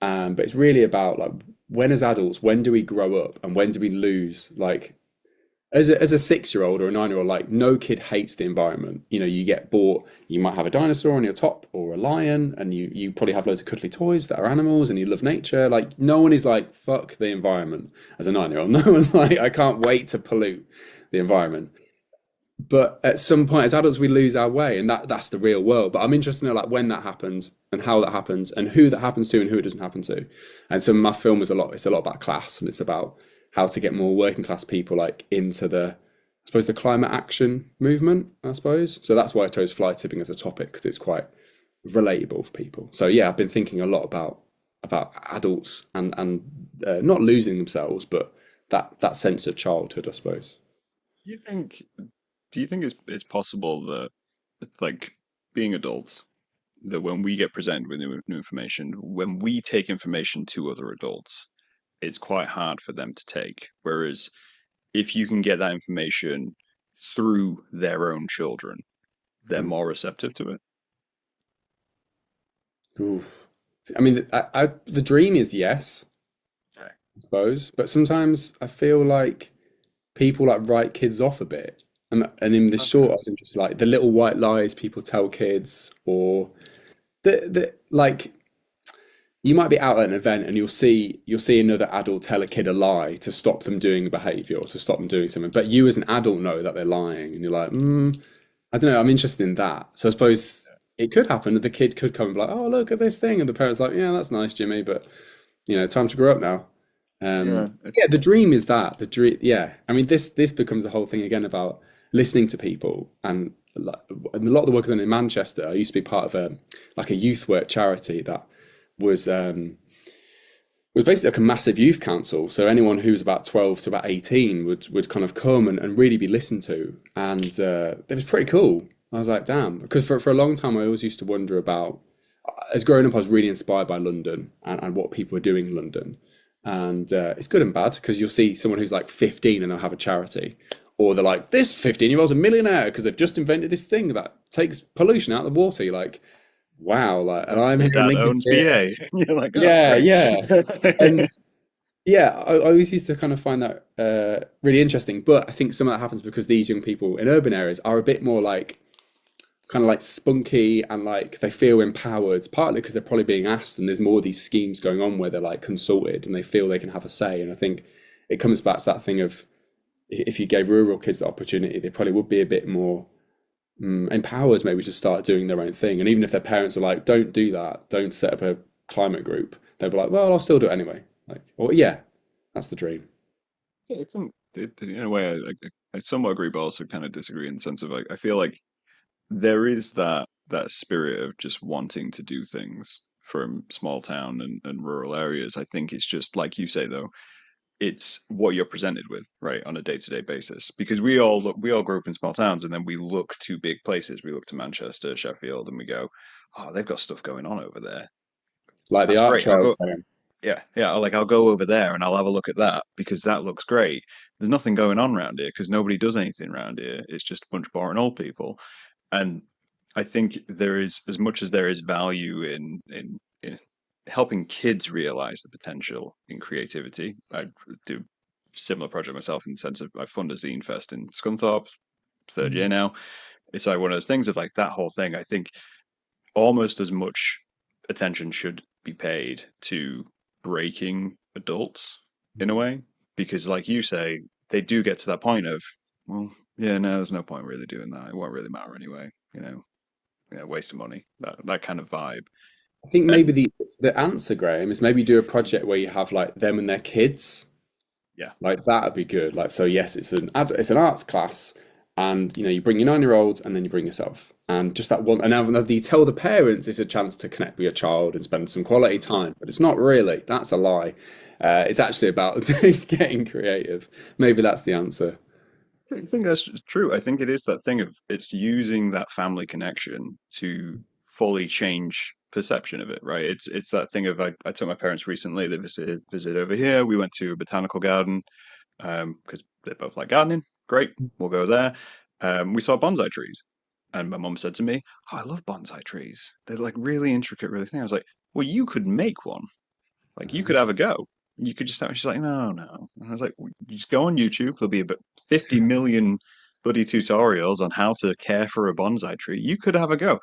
But it's really about like when as adults, when do we grow up and when do we lose like as a 6 year old or a 9 year old, like no kid hates the environment. You get bought, you might have a dinosaur on your top or a lion, and you probably have loads of cuddly toys that are animals and you love nature. Like no one is like, fuck the environment as a 9 year old. No one's like, I can't wait to pollute the environment. But at some point as adults we lose our way, and that's the real world. But I'm interested in like when that happens and how that happens and who that happens to and who it doesn't happen to. And so my film is it's a lot about class, and it's about how to get more working class people like into I suppose the climate action movement, I suppose. So that's why I chose fly tipping as a topic, because it's quite relatable for people. So yeah, I've been thinking a lot about adults and not losing themselves, but that sense of childhood, I suppose. Do you think? Do you think it's possible that, like, being adults, that when we get presented with new information, when we take information to other adults, it's quite hard for them to take. Whereas if you can get that information through their own children, they're Mm. more receptive to it. Oof. I mean, the dream is yes, Okay. I suppose, but sometimes I feel like people like write kids off a bit. And in the short, Okay. I was just like the little white lies people tell kids, or the like you might be out at an event and you'll see another adult tell a kid a lie to stop them doing a behavior or to stop them doing something, but you as an adult know that they're lying, and you're like, I don't know, I'm interested in that. So I suppose it could happen that the kid could come and be like, oh, look at this thing, and the parents like, yeah, that's nice, Jimmy, but time to grow up now. Yeah. Yeah, the dream is that the dream. Yeah, I mean, this becomes a whole thing again about listening to people, and a lot of the work I've done in Manchester. I used to be part of a like a youth work charity that was was basically like a massive youth council. So anyone who was about 12 to about 18 would kind of come and really be listened to, and it was pretty cool. I was like, damn, because for a long time I always used to wonder about. As growing up, I was really inspired by London and what people were doing in London. And it's good and bad because you'll see someone who's like 15 and they'll have a charity. Or they're like, this 15-year-old's a millionaire because they've just invented this thing that takes pollution out of the water. You're like, wow. Like, and I'm My here in dad owns Lincolnshire. BA. You're like, oh, Yeah, great. yeah. And yeah, I always used to kind of find that really interesting. But I think some of that happens because these young people in urban areas are a bit more like kind of like spunky and like they feel empowered, partly because they're probably being asked, and there's more of these schemes going on where they're like consulted and they feel they can have a say. And I think it comes back to that thing of if you gave rural kids the opportunity, they probably would be a bit more empowered maybe to start doing their own thing. And even if their parents are like, don't do that, don't set up a climate group, they'll be like, well, I'll still do it anyway. Like, or yeah, that's the dream. It's in a way, I somewhat agree, but also kind of disagree in the sense of like, I feel like there is that spirit of just wanting to do things from small town and rural areas. I think it's just like you say though, it's what you're presented with, right, on a day-to-day basis. Because we all grew up in small towns and then we look to big places. We look to Manchester, Sheffield, and we go, oh, they've got stuff going on over there. Like the That's art great. I'll trail go. thing. yeah, like I'll go over there and I'll have a look at that because that looks great. There's nothing going on around here because nobody does anything around here. It's just a bunch of boring old people. And I think there is, as much as there is value in helping kids realize the potential in creativity. I do a similar project myself in the sense of I fund a zine fest in Scunthorpe, third year now. It's like one of those things of like that whole thing. I think almost as much attention should be paid to breaking adults in a way, because like you say, they do get to that point of, well, yeah, no, there's no point really doing that. It won't really matter anyway, yeah, waste of money, that kind of vibe. I think maybe And the answer, Graham, is maybe do a project where you have like them and their kids. yeah, Like that'd be good. Like so, yes, it's an arts class, and you bring your 9 year olds, and then you bring yourself, and just that one. And now you tell the parents it's a chance to connect with your child and spend some quality time, but it's not really. That's a lie. It's actually about getting creative. Maybe that's the answer. I think that's true. I think it is that thing of it's using that family connection to fully change perception of it, right? It's that thing of I took my parents recently. They visited over here. We went to a botanical garden because they both like gardening. Great, we'll go there. We saw bonsai trees, and my mum said to me, "Oh, I love bonsai trees. They're like really intricate, really thing." I was like, "Well, you could make one. Like you could have a go. You could just have." She's like, "No, no." And I was like, "You just go on YouTube. There'll be about 50 million bloody tutorials on how to care for a bonsai tree. You could have a go."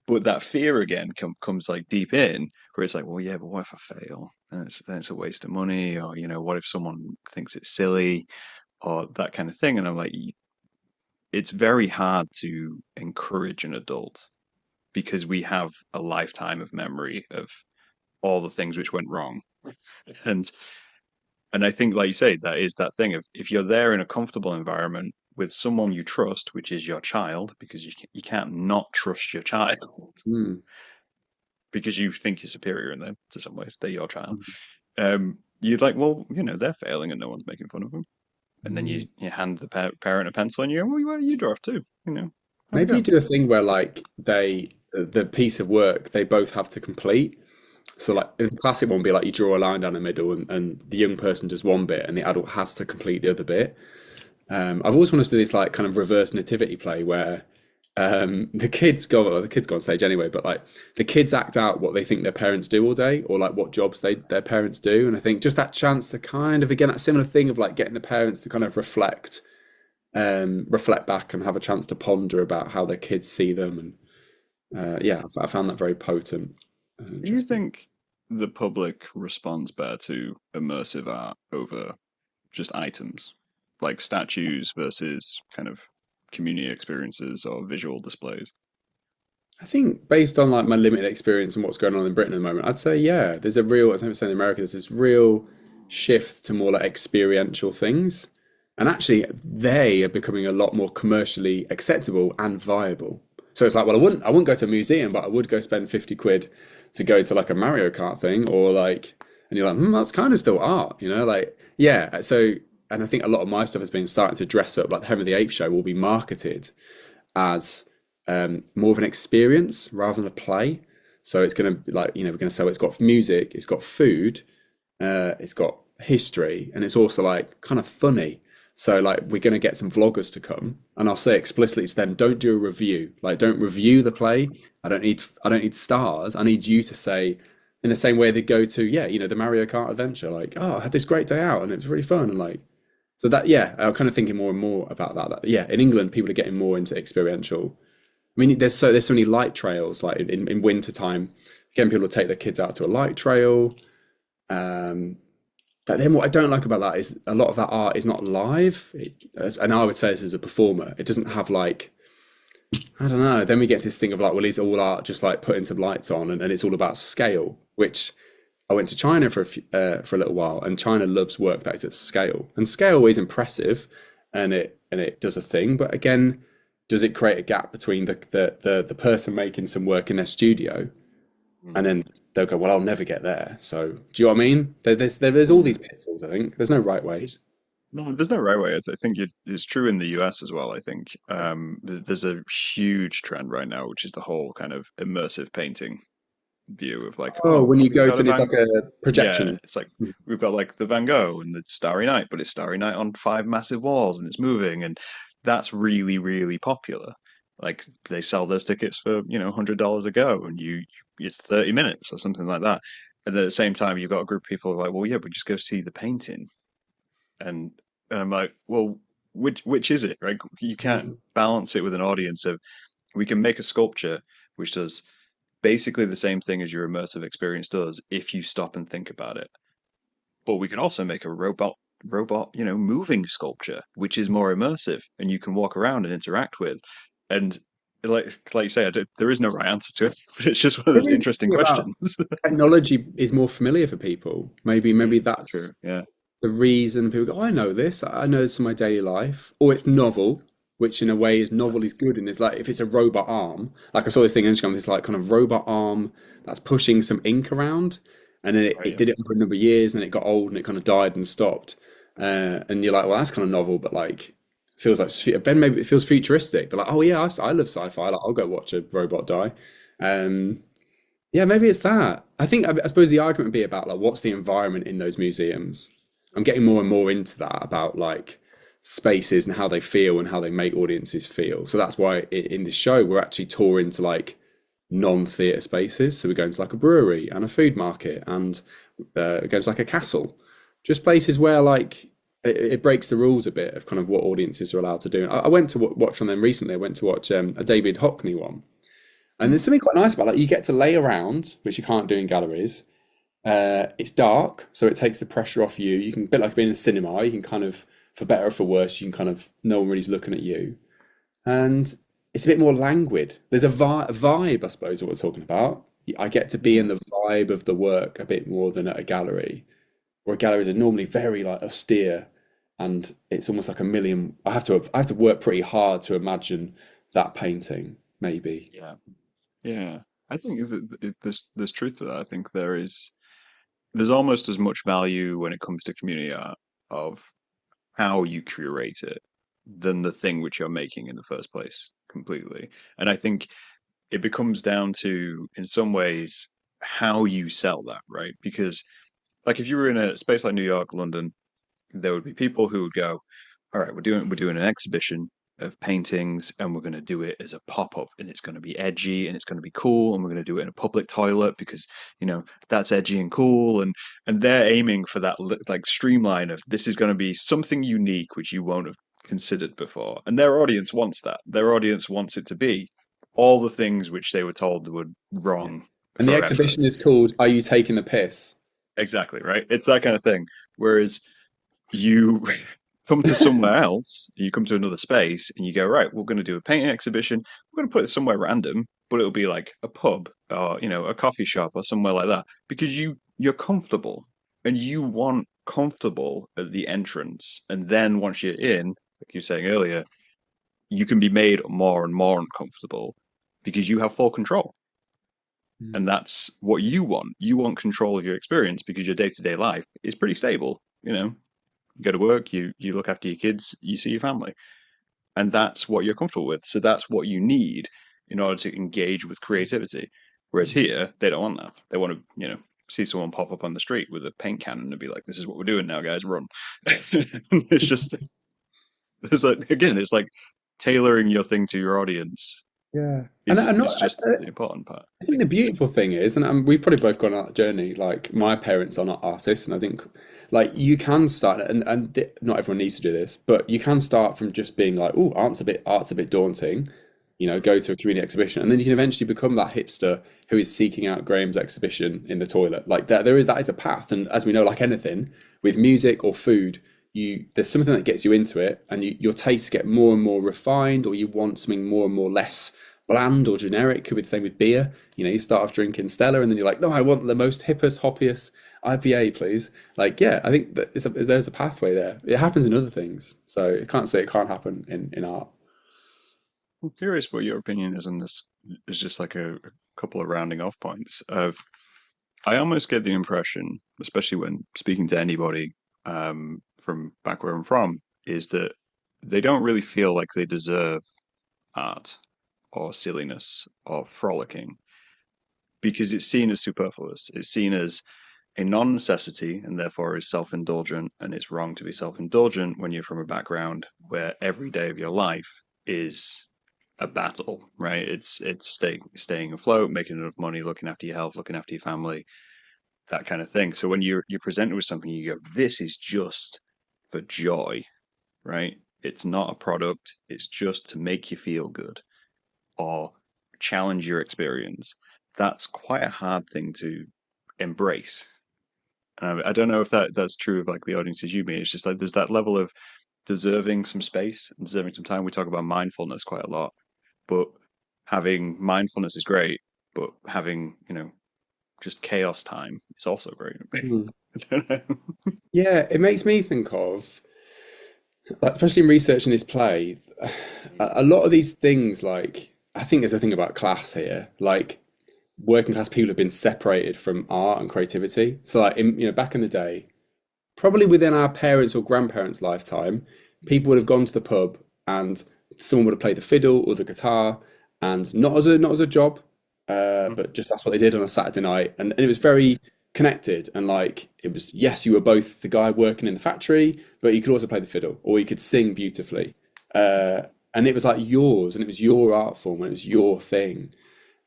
But that fear again comes like deep in, where it's like, well, yeah, but what if I fail? And then it's a waste of money, or what if someone thinks it's silly, or that kind of thing. And I'm like, it's very hard to encourage an adult because we have a lifetime of memory of all the things which went wrong. And and I think, like you say, that is that thing of if you're there in a comfortable environment with someone you trust, which is your child, because you can't not trust your child Mm. because you think you're superior in them to some ways. They're your child. You'd like, well, they're failing and no one's making fun of them. And then Mm. you hand the parent a pencil and you go, well, why don't you draw too? Have a Maybe you go. do a thing where like the piece of work they both have to complete. So like the classic one would be like you draw a line down the middle and the young person does one bit and the adult has to complete the other bit. I've always wanted to do this like kind of reverse nativity play where the kids go on stage anyway, but like the kids act out what they think their parents do all day or like what jobs their parents do. And I think just that chance to kind of again that similar thing of like getting the parents to kind of reflect back and have a chance to ponder about how their kids see them. And yeah, I found that very potent and Do you interesting. think the public responds better to immersive art over just items, like statues versus kind of community experiences or visual displays? I think based on like my limited experience and what's going on in Britain at the moment, I'd say yeah, there's a real, I don't say in America, there's this real shift to more like experiential things. And actually they are becoming a lot more commercially acceptable and viable. So it's like, well, I wouldn't go to a museum, but I would go spend 50 quid to go to like a Mario Kart thing or like, and you're like, that's kind of still art, like, yeah. So, and I think a lot of my stuff has been starting to dress up like the Home of the Ape show will be marketed as more of an experience rather than a play. So it's going to be like, we're going to sell it's got music, it's got food, it's got history, and it's also like kind of funny. So like we're going to get some vloggers to come, and I'll say explicitly to them, don't do a review. Like don't review the play. I don't need stars. I need you to say in the same way they go to the Mario Kart adventure. Like oh, I had this great day out and it was really fun and like so that yeah, I'm kind of thinking more and more about that. Yeah, in England, people are getting more into experiential. I mean, there's so many light trails like in winter time. Again, people will take their kids out to a light trail. Um, but then what I don't like about that is a lot of that art is not live. And I would say this as a performer, it doesn't have like I don't know. Then we get to this thing of like, well, is all art just like putting some lights on and it's all about scale? Which I went to China for a little while, and China loves work that is at scale. And scale is impressive, and it does a thing. But again, does it create a gap between the person making some work in their studio and then they'll go, well, I'll never get there. So do you know what I mean? There's all Mm. these pitfalls. I think there's no right way. There's, no, there's no right way. I think it's true in the US as well. I think there's a huge trend right now, which is the whole kind of immersive painting view of like, Oh, oh, when you we've go got to a this like Van. a Yeah, projection. it's like we've got like the Van Gogh and the Starry Night, but it's Starry Night on five massive walls and it's moving, and that's really, really popular. Like they sell those tickets for, $100 a go, and it's 30 minutes or something like that. And at the same time, you've got a group of people who are like, well, yeah, but just go see the painting. And and I'm like, well, which is it, right? You can't Mm. balance it with an audience of we can make a sculpture which does basically the same thing as your immersive experience does if you stop and think about it. But we can also make a robot, moving sculpture, which is more immersive and you can walk around and interact with. And like you say, there is no right answer to it, but it's just one of Maybe those it's interesting something about questions. technology is more familiar for people. Maybe that's True. Yeah. the reason people go, oh, I know this. I know this in my daily life. Or it's novel, which in a way is novel is Yes. good. And it's like if it's a robot arm, like I saw this thing on Instagram, this like kind of robot arm that's pushing some ink around. And then it, Right. it Yeah. did it for a number of years and it got old and it kind of died and stopped. And you're like, well, that's kind of novel, but like feels like Ben, maybe it feels futuristic. They're like, oh yeah, I love sci-fi. Like, I'll go watch a robot die. Um, yeah, maybe it's that. I suppose the argument would be about like what's the environment in those museums. I'm getting more and more into that about like spaces and how they feel and how they make audiences feel. So that's why in the show we're actually touring to like non-theatre spaces. So we're going to like a brewery and a food market and going to like a castle, just places where like it breaks the rules a bit of kind of what audiences are allowed to do. I went to watch on them recently. I went to watch a David Hockney one. And Mm. there's something quite nice about like you get to lay around, which you can't do in galleries. It's dark, so it takes the pressure off you. You can, a bit like being in a cinema, you can kind of, for better or for worse, you can kind of, no one really's looking at you. And it's a bit more languid. There's a vibe, I suppose, what we're talking about. I get to be in Yeah. the vibe of the work a bit more than at a gallery, where galleries are normally very like austere, and it's almost like a million. I have to work pretty hard to imagine that painting, maybe. Yeah. Yeah. I think there's truth to that. I think there's almost as much value when it comes to community art of how you curate it than the thing which you're making in the first place completely. And I think it becomes down to, in some ways, how you sell that, right? Because like if you were in a space like New York, London, there would be people who would go, all right, we're doing an exhibition of paintings and we're going to do it as a pop-up and it's going to be edgy and it's going to be cool and we're going to do it in a public toilet because that's edgy and cool, and they're aiming for that like streamline of this is going to be something unique which you won't have considered before, and their audience wants that. Their audience wants it to be all the things which they were told were Yeah. wrong And the forever. exhibition is called "Are You Taking the Piss?" Exactly, right? It's that kind of thing. Whereas you come to somewhere else, you come to another space, and you go, right, we're going to do a painting exhibition. We're going to put it somewhere random, but it'll be like a pub or a coffee shop or somewhere like that because you're comfortable and you want comfortable at the entrance, and then once you're in, like you were saying earlier, you can be made more and more uncomfortable because you have full control. And Mm. that's what you want. You want control of your experience because your day-to-day life is pretty stable. You go to work, you look after your kids, you see your family, and that's what you're comfortable with. So that's what you need in order to engage with creativity. Whereas here, they don't want that. They want to, see someone pop up on the street with a paint can and be like, "This is what we're doing now, guys. Run!" It's just, it's like again, it's like tailoring your thing to your audience Yeah. And is I'm is not. just the important part, I I think think. the beautiful thing is, and we've probably both gone on that journey. Like my parents are not artists, and I think like you can start, and not everyone needs to do this, but you can start from just being like, oh, art's a bit daunting. Go to a community exhibition, and then you can eventually become that hipster who is seeking out Graham's exhibition in the toilet. Like that is a path, and as we know, like anything with music or food, there's something that gets you into it, and your tastes get more and more refined, or you want something more and more less bland or generic. Could be the same with beer. You start off drinking Stella, and then you're like, no, I want the most hippest, hoppiest IPA, please. Like, yeah, I think that there's a pathway there. It happens in other things, so I can't say it can't happen in art. I'm curious what your opinion is on this. Is just like a couple of rounding off points of. I almost get the impression, especially when speaking to anybody from back where I'm from, is that they don't really feel like they deserve art or silliness or frolicking. because it's seen as superfluous. It's seen as a non-necessity and therefore is self-indulgent, and it's wrong to be self-indulgent when you're from a background where every day of your life is a battle, right? It's staying afloat, making enough money, looking after your health, looking after your family, that kind of thing. So when you're presented with something, you go, this is just for joy, right? It's not a product, it's just to make you feel good or challenge your experience. That's quite a hard thing to embrace. I don't know if that's true of like the audiences you meet. It's just like there's that level of deserving some space and deserving some time. We talk about mindfulness quite a lot, but having mindfulness is great, but having, just chaos time is also great. Mm. I don't know. Yeah, it makes me think of, like, especially in researching this play, a lot of these things, like, I think there's a thing about class here. Like, working class people have been separated from art and creativity. So, like, back in the day, probably within our parents' or grandparents' lifetime, people would have gone to the pub and someone would have played the fiddle or the guitar, and not as a job, but just that's what they did on a Saturday night, and it was very connected, and like it was, yes, you were both the guy working in the factory, but you could also play the fiddle or you could sing beautifully, uh, and it was like yours, and it was your art form, and it was your thing.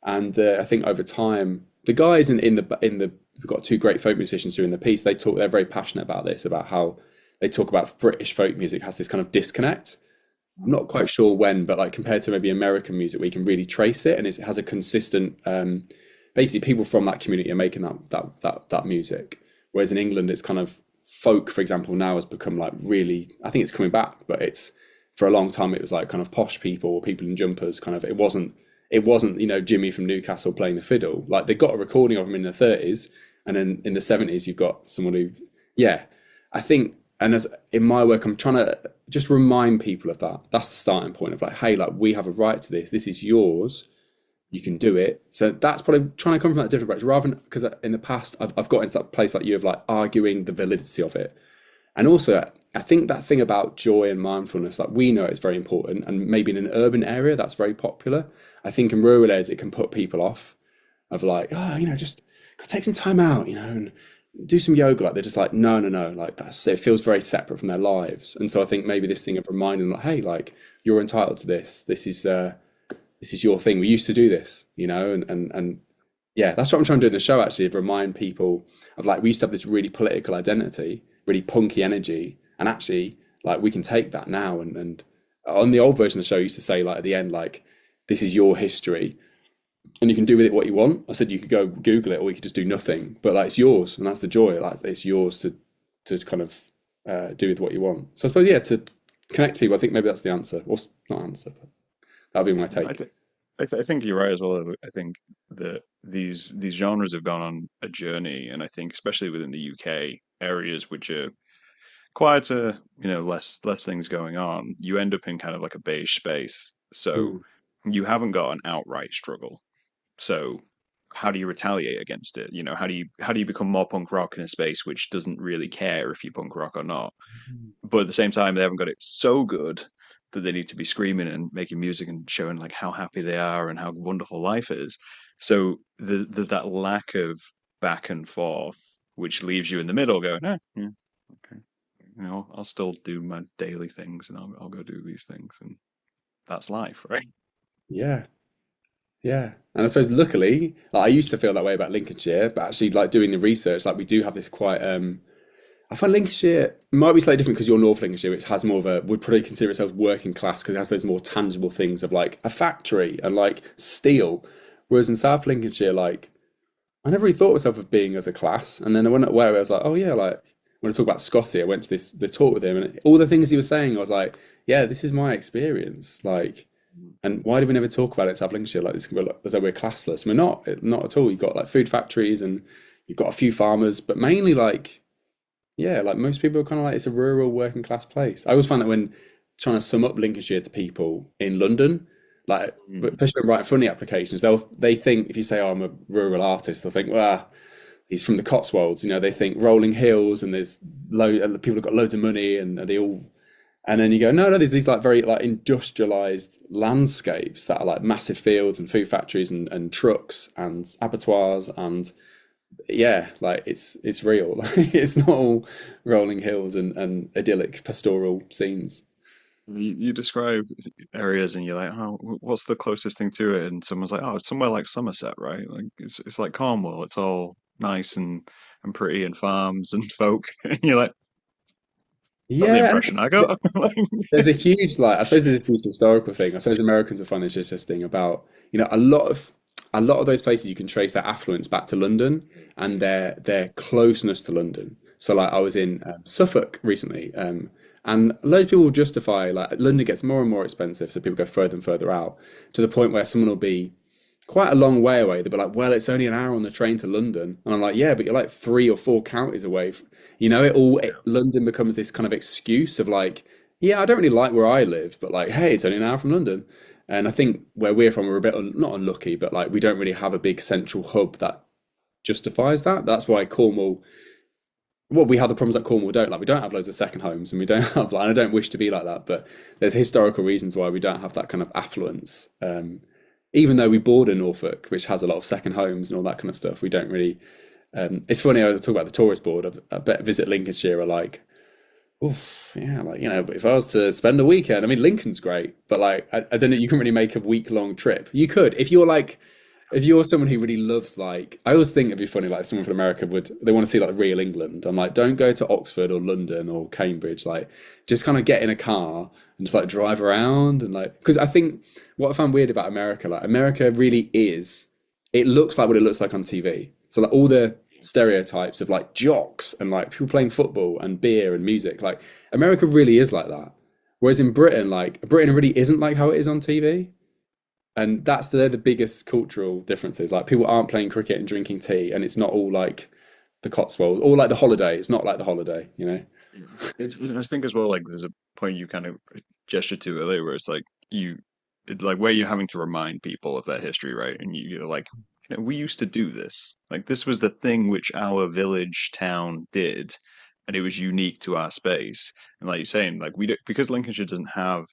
And I think over time, the guys in the we've got two great folk musicians who are in the piece. They're very passionate about this, about how they talk about British folk music has this kind of disconnect. I'm not quite sure when, but like compared to maybe American music, where you can really trace it, and it has a consistent. Basically, people from that community are making that music. Whereas in England, it's kind of folk, for example, now has become like really. I think it's coming back, but it's for a long time it was like kind of posh people or people in jumpers. Kind of, it wasn't Jimmy from Newcastle playing the fiddle. Like they got a recording of him in the 30s, and then in the 70s you've got someone who, yeah, I think. And as in my work, I'm trying to just remind people of that. That's the starting point of like, hey, like we have a right to this. This is yours. You can do it. So that's probably trying to come from that different approach, rather than because in the past I've got into that place like you of like arguing the validity of it. And also, I think that thing about joy and mindfulness, like we know it's very important, and maybe in an urban area that's very popular. I think in rural areas it can put people off of like, oh, just go take some time out, and do some yoga. Like they're just like, no, no, no, like that's it feels very separate from their lives. And so I think maybe this thing of reminding them, like, hey, like you're entitled to this. This is your thing. We used to do this, and yeah, that's what I'm trying to do in the show actually, of remind people of like we used to have this really political identity, really punky energy, and actually like we can take that now and on the old version of the show I used to say like at the end like this is your history and you can do with it what you want. I said you could go Google it or you could just do nothing, but like it's yours and that's the joy. Like it's yours to kind of do with what you want. So I suppose yeah, to connect to people, I think maybe that's the answer. Or not answer, but that'll be my I take. think I think you're right as well. I think that these genres have gone on a journey, and I think especially within the UK areas which are quieter, less things going on, you end up in kind of like a beige space. So Mm. you haven't got an outright struggle. So how do you retaliate against it? How do you become more punk rock in a space which doesn't really care if you punk rock or not? But at the same time, they haven't got it so good that they need to be screaming and making music and showing like how happy they are and how wonderful life is. So there's that lack of back and forth, which leaves you in the middle going, yeah, okay, I'll still do my daily things and I'll go do these things, and that's life, right? Yeah. Yeah, and I suppose luckily, like I used to feel that way about Lincolnshire, but actually, like doing the research, like we do have this quite. I find Lincolnshire might be slightly different because you're North Lincolnshire, which has more of a would probably consider itself working class because it has those more tangible things of like a factory and like steel, whereas in South Lincolnshire, like I never really thought of myself of being as a class, and then I went where I was like, oh yeah, like when I talk about Scotty, I went to this the talk with him, and all the things he was saying, I was like, yeah, this is my experience, like. And why do we never talk about it in South Lincolnshire like this? As though we're classless. We're not at all. You've got like food factories and you've got a few farmers, but mainly like, yeah, like most people are kind of like it's a rural working class place. I always find that when trying to sum up Lincolnshire to people in London, like Mm. especially when writing funny applications, they think if you say, "Oh, I'm a rural artist," they'll think, "Well, he's from the Cotswolds." They think rolling hills and there's people have got loads of money and they all And then you go, no, no, there's these like very like industrialized landscapes that are like massive fields and food factories and trucks and abattoirs and yeah, like it's real. It's not all rolling hills and idyllic pastoral scenes. You describe areas and you're like, oh, what's the closest thing to it? And someone's like, oh, it's somewhere like Somerset, right? Like it's like Cornwall. It's all nice and pretty and farms and folk. And you're like, it's not the Yeah, impression I got. Like, there's a huge like I suppose there's a huge historical thing. I suppose Americans will find this interesting about a lot of those places you can trace their affluence back to London and their closeness to London. So like I was in Suffolk recently, and loads of people will justify like London gets more and more expensive, so people go further and further out to the point where someone will be quite a long way away. They'll be like, well, it's only an hour on the train to London. And I'm like, yeah, but you're like 3 or 4 counties away. London becomes this kind of excuse of like, yeah, I don't really like where I live, but like, hey, it's only an hour from London. And I think where we're from, we're a bit not unlucky, but like we don't really have a big central hub that justifies that. That's why Cornwall, well, we have the problems that Cornwall don't. Like we don't have loads of second homes, and we don't have like, and I don't wish to be like that, but there's historical reasons why we don't have that kind of affluence. Even though we border Norfolk, which has a lot of second homes and all that kind of stuff, we don't really. It's funny. I talk about the tourist board. I bet Visit Lincolnshire are like, oof, yeah, like But if I was to spend a weekend, I mean, Lincoln's great, but like, I don't know. You can really make a week long trip. You could if you're like, if you're someone who really loves like, I always think it'd be funny. Like someone from America would they want to see like real England. I'm like, don't go to Oxford or London or Cambridge. Like, just kind of get in a car and just like drive around and like, because I think what I found weird about America, like America really is, it looks like what it looks like on TV. So like all the stereotypes of like jocks and like people playing football and beer and music, like America really is like that. Whereas in Britain, like Britain really isn't like how it is on TV. And they're the biggest cultural differences. Like people aren't playing cricket and drinking tea, and it's not all like the Cotswolds or like the holiday. It's not like the holiday, you know? I think as well, like there's a point you kind of gestured to earlier where it's like like where you're having to remind people of their history, right? And you're like, we used to do this. Like this was the thing which our village town did, and it was unique to our space. And like you're saying, like we don't, because Lincolnshire doesn't have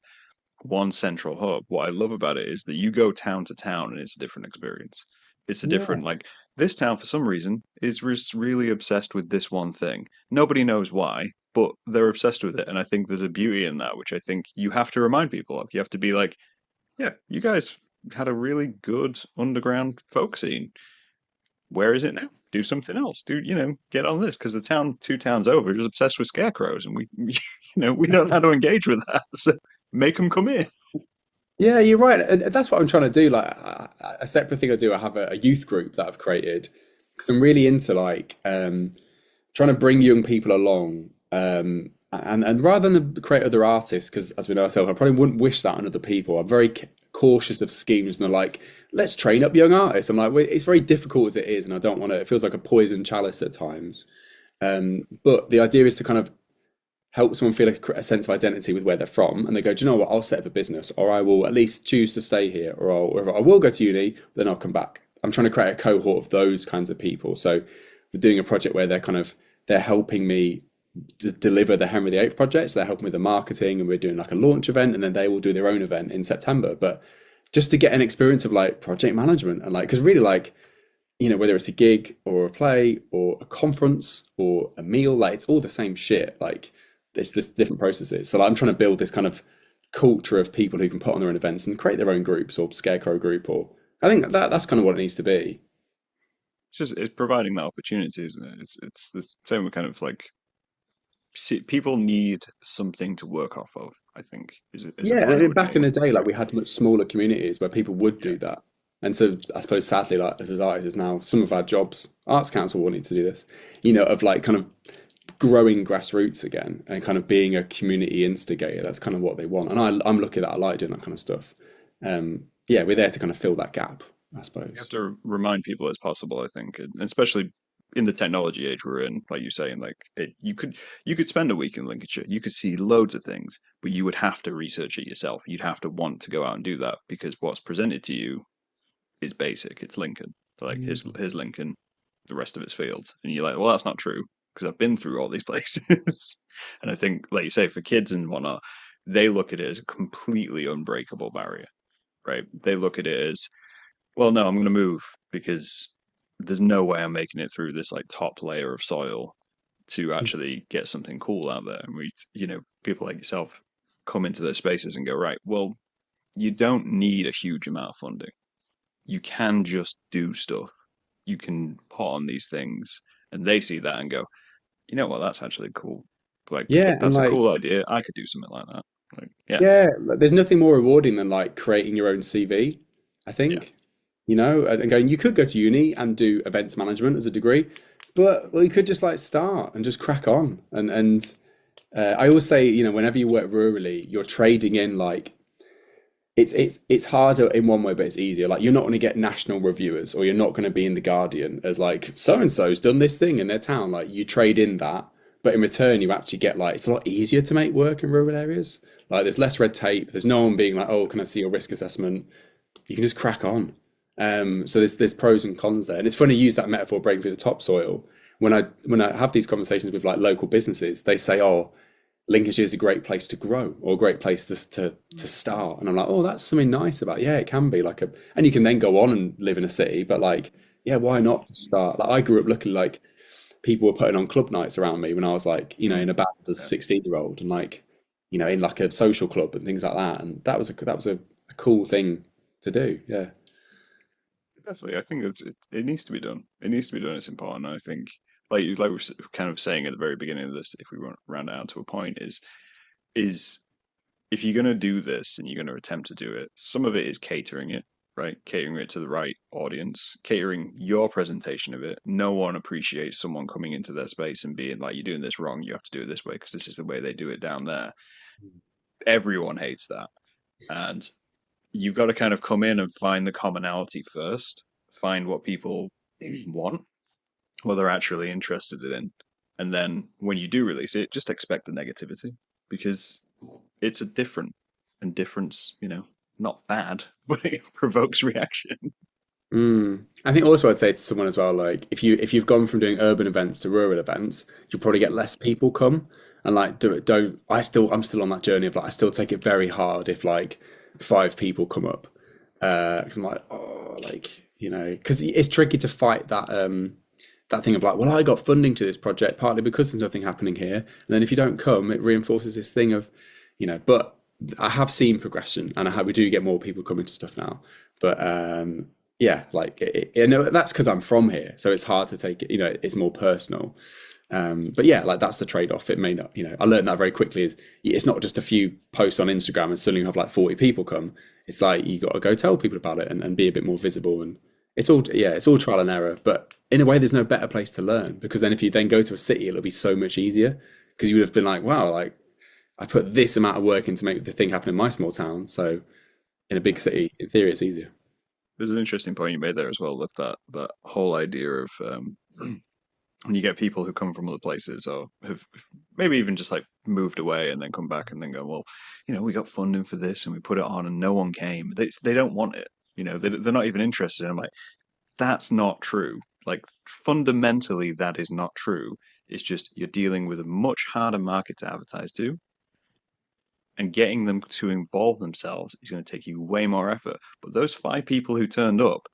one central hub. What I love about it is that you go town to town and it's a different experience. It's a Yeah. different, like, this town for some reason is just really obsessed with this one thing. Nobody knows why, but they're obsessed with it. And I think there's a beauty in that, which I think you have to remind people of. You have to be like, yeah, you guys had a really good underground folk scene. Where is it now? Do something else. Get on this because the town 2 towns over is obsessed with scarecrows, and we don't know how to engage with that. So make them come in. Yeah, you're right. And that's what I'm trying to do. Like a separate thing I do, I have a youth group that I've created because I'm really into like trying to bring young people along. And rather than create other artists, because as we know ourselves, I probably wouldn't wish that on other people. I'm very cautious of schemes and they're like, let's train up young artists. I'm like, well, it's very difficult as it is, and I don't want to. It feels like a poison chalice at times. But the idea is to kind of help someone feel a sense of identity with where they're from, and they go, do you know what? I'll set up a business, or I will at least choose to stay here, or I will go to uni, but then I'll come back. I'm trying to create a cohort of those kinds of people. So we're doing a project where they're helping me deliver the Henry VIII project. So they're helping with the marketing, and we're doing like a launch event, and then they will do their own event in September. But just to get an experience of like project management and like, because really like, whether it's a gig or a play or a conference or a meal, like it's all the same shit. Like it's just different processes. So like, I'm trying to build this kind of culture of people who can put on their own events and create their own groups or scarecrow group, or I think that's kind of what it needs to be. It's providing that opportunity, isn't it? It's the same with kind of like people need something to work off of. I think is a Yeah, and point I then would back make. in the day, like we had much smaller communities where people would Yeah. do that. And so I suppose sadly, like as artists, is now some of our jobs, Arts Council wanting to do this, of like kind of growing grassroots again and kind of being a community instigator. That's kind of what they want. And I'm lucky that I like doing that kind of stuff. Yeah, we're there to kind of fill that gap, I You have suppose. to remind people as possible, I think, and especially in the technology age we're in, like you're saying, like you could spend a week in Lincolnshire, you could see loads of things, but you would have to research it yourself. You'd have to want to go out and do that because what's presented to you is basic. It's Lincoln. So like here's Lincoln, the rest of it's fields, and you're like, well, that's not true because I've been through all these places. And I think, like you say, for kids and whatnot, they look at it as a completely unbreakable barrier, right? They look at it as, well, no, I'm going to move because there's no way I'm making it through this like top layer of soil to actually get something cool out there. And people like yourself come into those spaces and go, right, well, you don't need a huge amount of funding. You can just do stuff. You can put on these things, and they see that and go, you know what, that's actually cool. Like, Yeah, and that's a like cool idea. I could do something like that. Like, yeah, yeah, like, there's nothing more rewarding than like creating your own CV, I yeah, think. And going, you could go to uni and do events management as a degree, but well, you could just like start and just crack on. And I always say, whenever you work rurally, you're trading in like it's harder in one way, but it's easier. Like you're not going to get national reviewers, or you're not going to be in the Guardian as like so and so's done this thing in their town. Like you trade in that, but in return, you actually get like it's a lot easier to make work in rural areas. Like there's less red tape. There's no one being like, oh, can I see your risk assessment? You can just crack on. So there's pros and cons there, and it's funny to use that metaphor breaking through the topsoil. When I have these conversations with like local businesses, they say, "Oh, Lincolnshire is a great place to grow or a great place to start," and I'm like, "Oh, that's something nice about it. Yeah, it can be like a, and you can then go on and live in a city, but like, yeah, why not just start?" Like I grew up looking like people were putting on club nights around me when I was like, mm, in a band as a yeah, 16-year-old, and like, in like a social club and things like that, and that was a cool thing to do. Yeah. definitely. I think it needs to be done. It needs to be done. It's important. I think, like we're kind of saying at the very beginning of this, if we want to round it out to a point, is if you're going to do this and you're going to attempt to do it, some of it is catering it, right? Catering it to the right audience, catering your presentation of it. No one appreciates someone coming into their space and being like, you're doing this wrong. You have to do it this way because this is the way they do it down there. Everyone hates that. And you've got to kind of come in and find the commonality first, find what people want, what they're actually interested in. And then when you do release it, just expect the negativity because it's a different and difference, not bad, but it provokes reaction. I think also I'd say to someone as well, like if you've gone from doing urban events to rural events, you'll probably get less people come. And like do it don't I'm still on that journey of like I still take it very hard if like five people come up. 'Cause I'm like, oh, like, because it's tricky to fight that thing of like, well, I got funding to this project partly because there's nothing happening here. And then if you don't come, it reinforces this thing of, but I have seen progression, and we do get more people coming to stuff now. But yeah, like that's because I'm from here, so it's hard to take it. It's more personal. But yeah, like that's the trade-off. It may not, I learned that very quickly. Is it's not just a few posts on Instagram and suddenly you have like 40 people come. It's like you got to go tell people about it and be a bit more visible. And it's all trial and error. But in a way, there's no better place to learn, because then if you then go to a city, it'll be so much easier because you would have been like, wow, like I put this amount of work in to make the thing happen in my small town. So in a big city, in theory, it's easier. There's an interesting point you made there as well with that whole idea of when you get people who come from other places or have maybe even just like moved away and then come back and then go, well, we got funding for this and we put it on and no one came. They don't want it. They're not even interested. I'm like, that's not true. Like fundamentally, that is not true. It's just you're dealing with a much harder market to advertise to, and getting them to involve themselves is going to take you way more effort. But those five people who turned up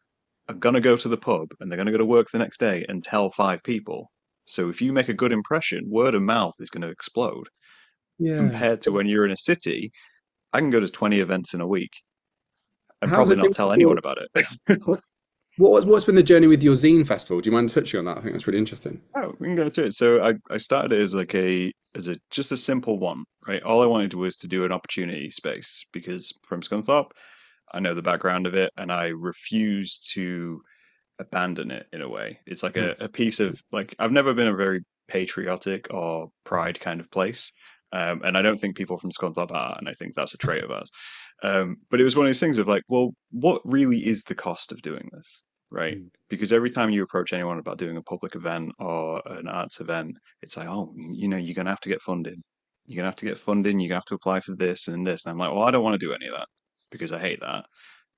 are going to go to the pub and they're going to go to work the next day and tell five people. So if you make a good impression, word of mouth is going to explode. Yeah. Compared to when you're in a city, I can go to 20 events in a week and How's probably it been not tell with anyone about it. what's been the journey with your zine festival? Do you mind touching on that? I think that's really interesting. Oh, we can go to it. So I started it as like a just a simple one, right? All I wanted was to do an opportunity space because from Scunthorpe, I know the background of it, and I refuse to abandon it in a way. It's like Mm. a piece of like I've never been a very patriotic or pride kind of place. And I don't think people from Scunthorpe are, and I think that's a trait of ours. But it was one of those things of like, well, what really is the cost of doing this, right? Mm. Because every time you approach anyone about doing a public event or an arts event, it's like, oh, you're going to have to get funding. You're going to have to get funding. You're going to have to apply for this and this. And I'm like, well, I don't want to do any of that because I hate that.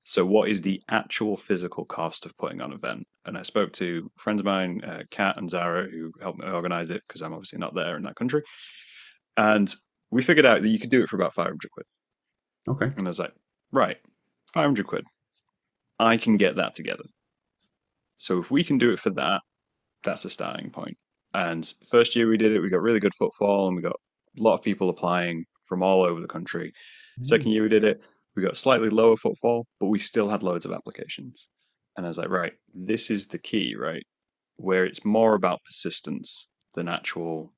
So what is the actual physical cost of putting on an event? And I spoke to friends of mine, Kat and Zara, who helped me organize it because I'm obviously not there in that country. And we figured out that you could do it for about 500 quid. Okay. And I was like, right, 500 quid. I can get that together. So if we can do it for that, that's a starting point. And first year we did it, we got really good footfall and we got a lot of people applying from all over the country. Mm. Second year we did it, we got slightly lower footfall, but we still had loads of applications. And I was like, right, this is the key, right? Where it's more about persistence than actual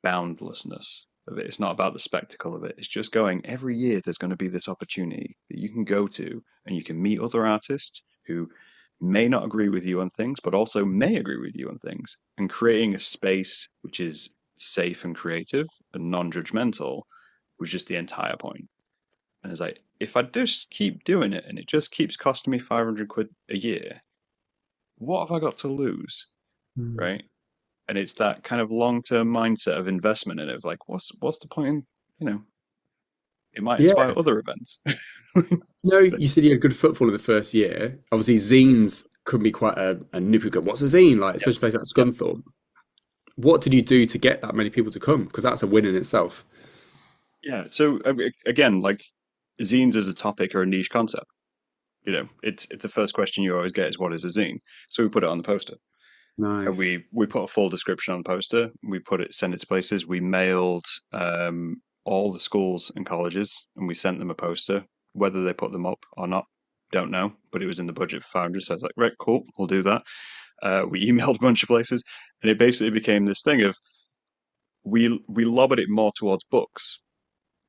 boundlessness of it. It's not about the spectacle of it. It's just going every year there's going to be this opportunity that you can go to and you can meet other artists who may not agree with you on things, but also may agree with you on things. And creating a space which is safe and creative and non-judgmental was just the entire point. And it's like, if I just keep doing it and it just keeps costing me 500 quid a year, what have I got to lose? Mm. Right? And it's that kind of long-term mindset of investment in it. Of like, what's the point in, you know, it might Yeah. inspire other events. No, you said you had good footfall in the first year. Obviously, zines could be quite a new people go, what's a zine? Like, Yep. especially places like Yep. Scunthorpe. What did you do to get that many people to come? Because that's a win in itself. Yeah. So again, like zines as a topic are a niche concept. You know, it's the first question you always get is what is a zine? So we put it on the poster. And Nice. we put a full description on the poster. We sent it to places. We mailed all the schools and colleges, and we sent them a poster. Whether they put them up or not, don't know. But it was in the budget for 500, so I was like, right, cool, we'll do that. We emailed a bunch of places, and it basically became this thing of we lobbied it more towards books,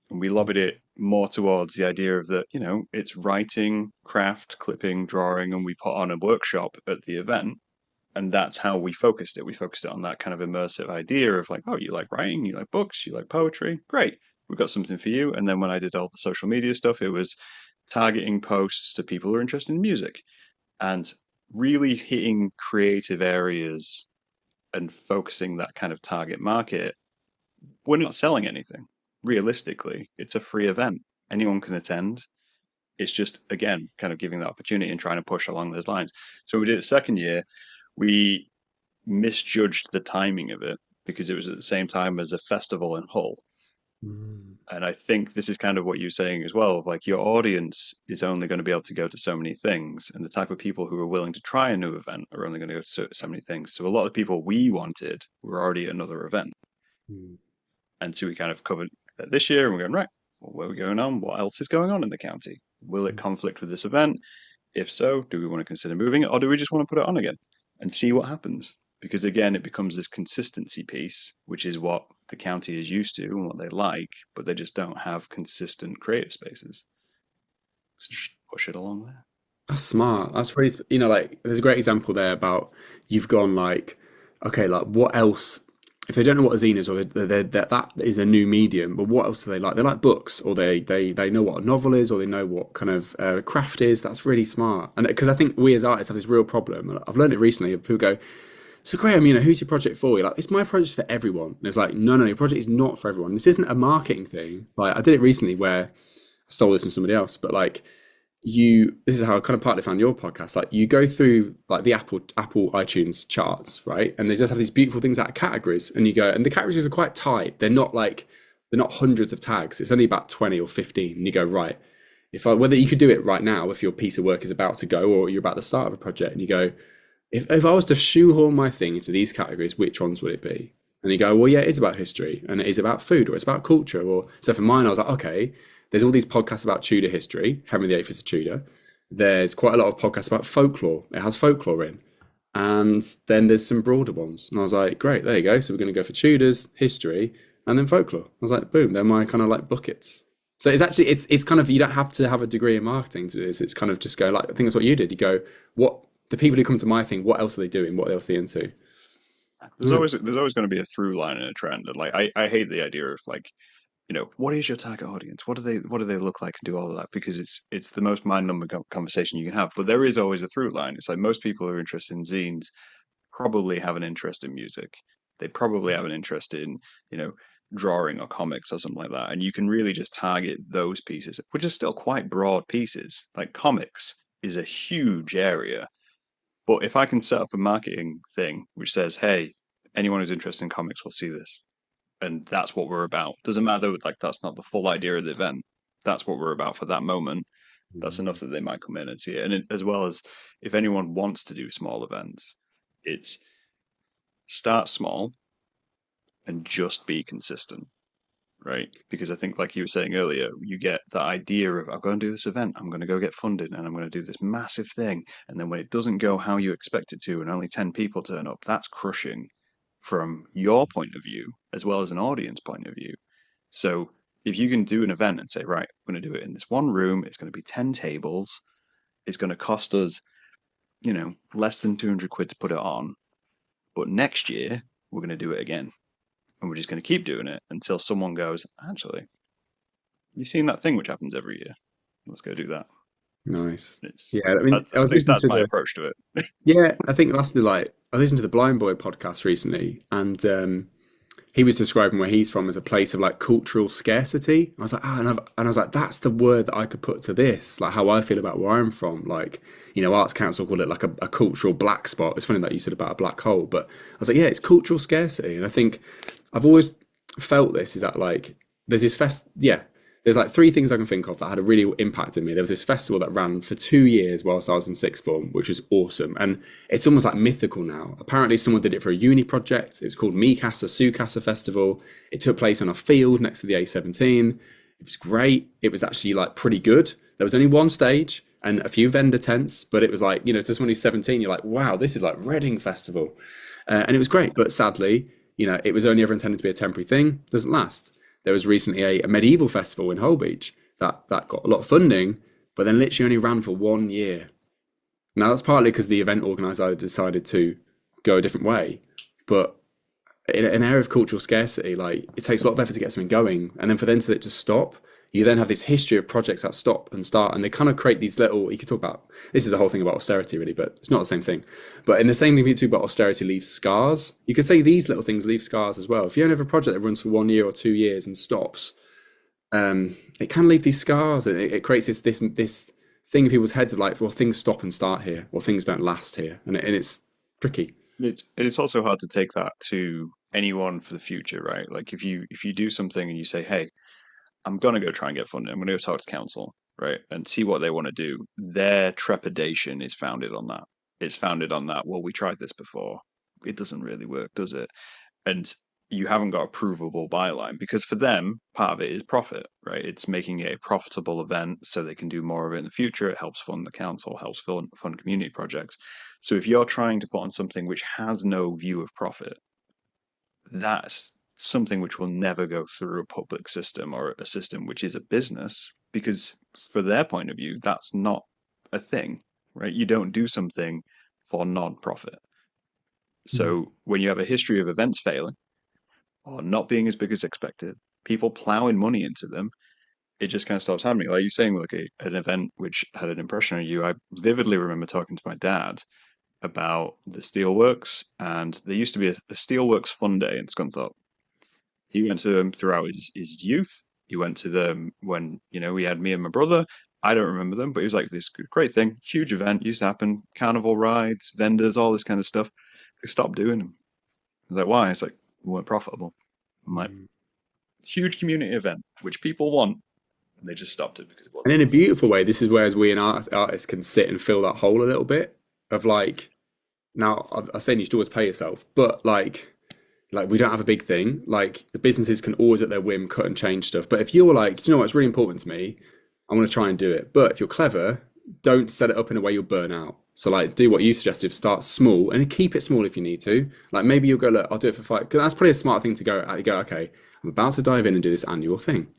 and we lobbied it more towards the idea of that, it's writing, craft, clipping, drawing, and we put on a workshop at the event, and that's how we focused it. We focused it on that kind of immersive idea of like, oh, you like writing, you like books, you like poetry, great, we've got something for you. And then when I did all the social media stuff, it was targeting posts to people who are interested in music and really hitting creative areas and focusing that kind of target market. We're not selling anything. Realistically, it's a free event. Anyone can attend. It's just, again, kind of giving that opportunity and trying to push along those lines. So we did it second year. We misjudged the timing of it because it was at the same time as a festival in Hull. Mm. And I think this is kind of what you're saying as well, of like your audience is only going to be able to go to so many things. And the type of people who are willing to try a new event are only going to go to so many things. So a lot of the people we wanted were already at another event. Mm. And so we kind of covered that this year and we're going, right, well, where are we going on? What else is going on in the county? Will it conflict with this event? If so, do we want to consider moving it or do we just want to put it on again and see what happens? Because again, it becomes this consistency piece, which is what the county is used to and what they like, but they just don't have consistent creative spaces. So just push it along there. That's smart. That's really, like, there's a great example there about you've gone like, okay, like, what else? If they don't know what a zine is, or that is a new medium, but what else do they like? They like books, or they know what a novel is, or they know what kind of craft is. That's really smart. And because I think we as artists have this real problem. And I've learned it recently. People go, so Graham, who's your project for? You're like, it's my project for everyone. And it's like, no, your project is not for everyone. This isn't a marketing thing. Like I did it recently where I stole this from somebody else, but like this is how I kind of partly found your podcast. Like you go through like the Apple iTunes charts, right? And they just have these beautiful things out of categories. And you go, and the categories are quite tight. They're not hundreds of tags. It's only about 20 or 15. And you go, right, whether you could do it right now, if your piece of work is about to go or you're about the start of a project, and you go, if I was to shoehorn my thing into these categories, which ones would it be? And you go, well, yeah, it's about history and it is about food or it's about culture. Or so for mine, I was like, okay, there's all these podcasts about Tudor history. Henry VIII is a Tudor. There's quite a lot of podcasts about folklore. It has folklore in. And then there's some broader ones. And I was like, great, there you go. So we're going to go for Tudors, history, and then folklore. I was like, boom, they're my kind of like buckets. So it's kind of, you don't have to have a degree in marketing to do this. It's kind of just go like, I think that's what you did. You go, what the people who come to my thing, what else are they doing? What else are they into? Mm. There's always going to be a through line and a trend. And like I hate the idea of like, what is your target audience? What do they look like and do all of that? Because it's the most mind-numbing conversation you can have. But there is always a through line. It's like most people who are interested in zines probably have an interest in music. They probably have an interest in, you know, drawing or comics or something like that, and you can really just target those pieces, which are still quite broad pieces. Like comics is a huge area, but if I can set up a marketing thing which says, "Hey, anyone who's interested in comics will see this," and that's what we're about. Doesn't matter, like that's not the full idea of the event. That's what we're about for that moment. That's enough that they might come in and see it. And as well as if anyone wants to do small events, it's start small and just be consistent, right? Because I think, like you were saying earlier, you get the idea of, I'm going to do this event, I'm going to go get funded, and I'm going to do this massive thing. And then when it doesn't go how you expect it to, and only 10 people turn up, that's crushing from your point of view, as well as an audience point of view. So if you can do an event and say, right, we're going to do it in this one room, it's going to be 10 tables, it's going to cost us, less than 200 quid to put it on. But next year, we're going to do it again. And we're just going to keep doing it until someone goes, actually, you've seen that thing which happens every year. Let's go do that. Nice. It's, Yeah, I mean, at I was least listening that's to my approach to it. yeah, I think lastly, like I listened to the Blind Boy podcast recently, and he was describing where he's from as a place of like cultural scarcity. I was like, and I was like, that's the word that I could put to this, like how I feel about where I'm from. Like, Arts Council called it like a cultural black spot. It's funny that you said about a black hole, but I was like, yeah, it's cultural scarcity, and I think I've always felt this is that like there's this there's like three things I can think of that had a really impact on me. There was this festival that ran for 2 years whilst I was in sixth form, which was awesome. And it's almost like mythical now. Apparently someone did it for a uni project. It was called Mikasa Sukasa Festival. It took place on a field next to the A17. It was great. It was actually like pretty good. There was only one stage and a few vendor tents, but it was like, to someone who's 17, you're like, wow, this is like Reading Festival. And it was great. But sadly, it was only ever intended to be a temporary thing. Doesn't last. There was recently a medieval festival in Holbeach that got a lot of funding, but then literally only ran for 1 year. Now that's partly because the event organizer decided to go a different way, but in an area of cultural scarcity, like it takes a lot of effort to get something going, and then for them to stop, you then have this history of projects that stop and start, and they kind of create these little. You could talk about this is the whole thing about austerity, really, but it's not the same thing. But in the same thing we talk about austerity leaves scars. You could say these little things leave scars as well. If you only have a project that runs for 1 year or 2 years and stops, it can leave these scars, and it creates this thing in people's heads of like, well, things stop and start here, or things don't last here, and it's tricky. It's also hard to take that to anyone for the future, right? Like if you do something and you say, hey, I'm going to go try and get funding. I'm going to go talk to council, right? And see what they want to do. Their trepidation is founded on that. It's founded on that, well, we tried this before. It doesn't really work, does it? And you haven't got a provable byline because for them, part of it is profit, right? It's making it a profitable event so they can do more of it in the future. It helps fund the council, helps fund community projects. So if you're trying to put on something which has no view of profit, that's something which will never go through a public system or a system which is a business, because for their point of view, that's not a thing, right? You don't do something for non-profit. So when you have a history of events failing or not being as big as expected, people plowing money into them, it just kind of stops happening. Like you're saying, like an event which had an impression on you, I vividly remember talking to my dad about the Steelworks, and there used to be a Steelworks Fun Day in Scunthorpe. He went to them throughout his youth. He went to them when, we had me and my brother. I don't remember them, but it was like this great thing, huge event, used to happen, carnival rides, vendors, all this kind of stuff. They stopped doing them. I was like, why? It's like, we weren't profitable. I'm like, huge community event, which people want, and they just stopped it because it wasn't. And in a beautiful way, this is where as we and artists can sit and fill that hole a little bit of like, now I'm saying you should always pay yourself, but like we don't have a big thing. Like the businesses can always at their whim cut and change stuff. But if you're like, do you know what, it's really important to me, I'm going to try and do it. But if you're clever, don't set it up in a way you'll burn out. So like do what you suggested, start small and keep it small if you need to. Like maybe you'll go, look, I'll do it for 5. Because that's probably a smart thing to go, okay, I'm about to dive in and do this annual thing.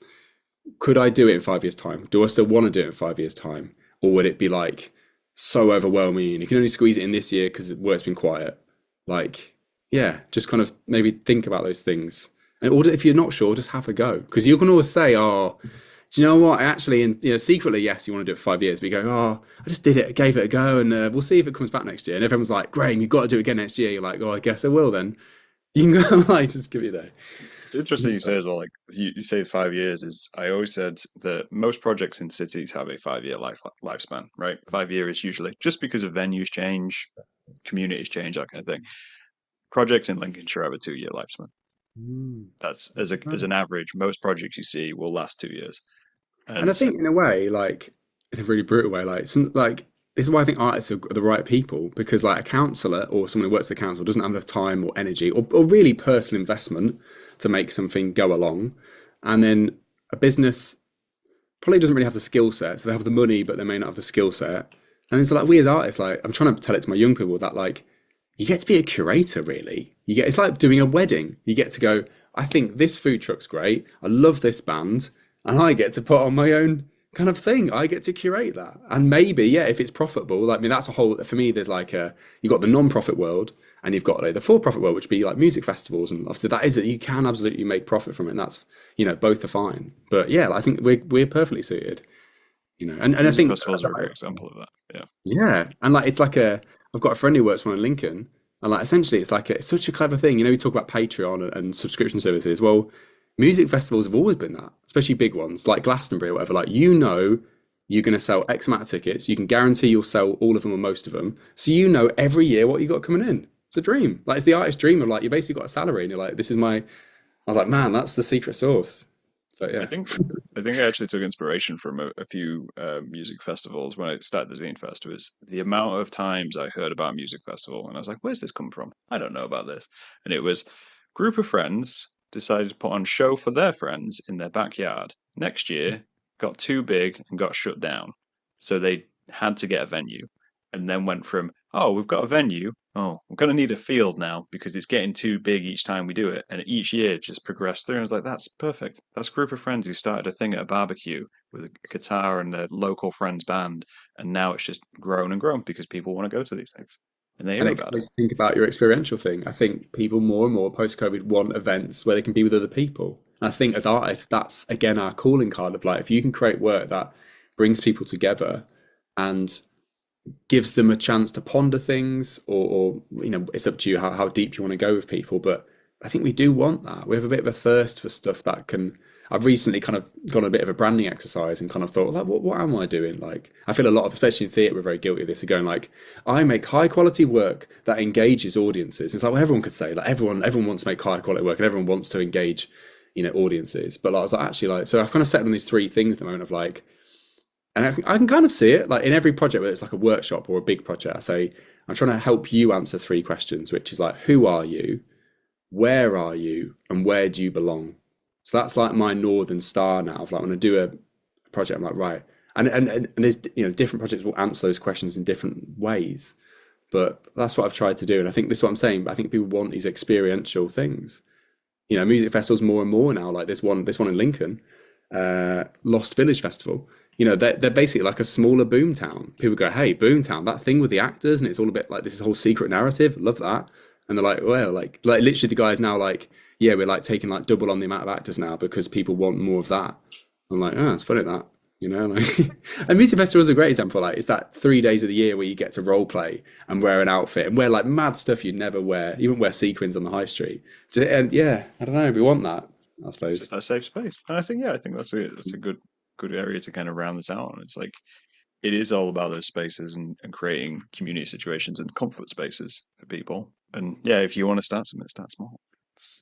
Could I do it in 5 years' time? Do I still want to do it in 5 years' time? Or would it be like so overwhelming and you can only squeeze it in this year because work's been quiet? Like, yeah, just kind of maybe think about those things. And or if you're not sure, just have a go. Because you can always say, oh, do you know what? I actually, and secretly, yes, you want to do it for 5 years, but you go, oh, I just did it, gave it a go, and we'll see if it comes back next year. And everyone's like, Graham, you've got to do it again next year. You're like, oh, I guess I will then. You can go, like, just give it there. It's interesting you say as well, like you say 5 years is, I always said that most projects in cities have a 5 year lifespan, right? 5 year is usually just because of venues change, communities change, that kind of thing. Projects in Lincolnshire have a 2 year lifespan. Mm. That's as an average, most projects you see will last 2 years. And I And think in a way, like in a really brutal way, like some like this is why I think artists are the right people because like a councillor or someone who works at the council doesn't have enough time or energy or really personal investment to make something go along. And then a business probably doesn't really have the skill set. So they have the money, but they may not have the skill set. And it's like we as artists, like I'm trying to tell it to my young people that like you get to be a curator, really. You get it's like doing a wedding. You get to go, I think this food truck's great. I love this band, and I get to put on my own kind of thing. I get to curate that. And maybe, yeah, if it's profitable, like I mean that's a whole for me, there's like a you've got the non-profit world and you've got like the for-profit world, which would be like music festivals and obviously that is it. You can absolutely make profit from it, and that's both are fine. But yeah, I think we're perfectly suited, and I music think festivals are a great example of that. Yeah. yeah, and like it's like a I've got a friend who works one in Lincoln, and like essentially it's like it's such a clever thing. You talk about Patreon and subscription services. Well, music festivals have always been that, especially big ones like Glastonbury or whatever. Like you're going to sell X amount of tickets. You can guarantee you'll sell all of them or most of them. So every year what you got coming in. It's a dream. Like it's the artist dream of like you basically got a salary and you're like, this is my. I was like, man, that's the secret sauce. So I yeah. think I think I actually took inspiration from a few music festivals when I started the Zine Fest. Was the amount of times I heard about a music festival and I was like, "Where's this come from? I don't know about this." And it was group of friends decided to put on a show for their friends in their backyard. Next year, got too big and got shut down, so they had to get a venue, and then went from, "Oh, we've got a venue. Oh, we're going to need a field now because it's getting too big each time we do it." And each year just progressed through. And I was like, that's perfect. That's a group of friends who started a thing at a barbecue with a guitar and a local friend's band. And now it's just grown and grown because people want to go to these things and they And hear it about it. makes you think about your experiential thing. I think people more and more post-COVID want events where they can be with other people. And I think as artists, that's again our calling card of like if you can create work that brings people together and gives them a chance to ponder things or it's up to you how deep you want to go with people, but I think we do want that. We have a bit of a thirst for stuff that can I've recently kind of gone a bit of a branding exercise and kind of thought like what am I doing? Like I feel a lot of especially in theatre we're very guilty of this of going like I make high quality work that engages audiences. It's like well, everyone could say like everyone wants to make high quality work and everyone wants to engage audiences, but like, I was like actually like so I've kind of settled on these three things at the moment of like and I can kind of see it like in every project, whether it's like a workshop or a big project. I say, I'm trying to help you answer three questions, which is like, who are you? Where are you? And where do you belong? So that's like my Northern Star now. Of like when I do a project, I'm like, right. And there's, different projects will answer those questions in different ways. But that's what I've tried to do. And I think this is what I'm saying. But I think people want these experiential things. Music festivals more and more now, like this one in Lincoln, Lost Village Festival. They're basically like a smaller boomtown. People go, hey, boomtown, that thing with the actors, and it's all a bit like this whole secret narrative. Love that. And they're like, well, like literally the guy's now like, yeah, we're like taking like double on the amount of actors now because people want more of that. I'm like, oh, it's funny that, like and music festivals are a great example. Like it's that 3 days of the year where you get to role play and wear an outfit and wear like mad stuff you'd never wear. You wouldn't wear sequins on the high street. And yeah, I don't know, we want that, I It's suppose. just that safe space. And I think that's a good area to kind of round this out. And it's like it is all about those spaces and creating community situations and comfort spaces for people. And yeah, if you want to start something, start small.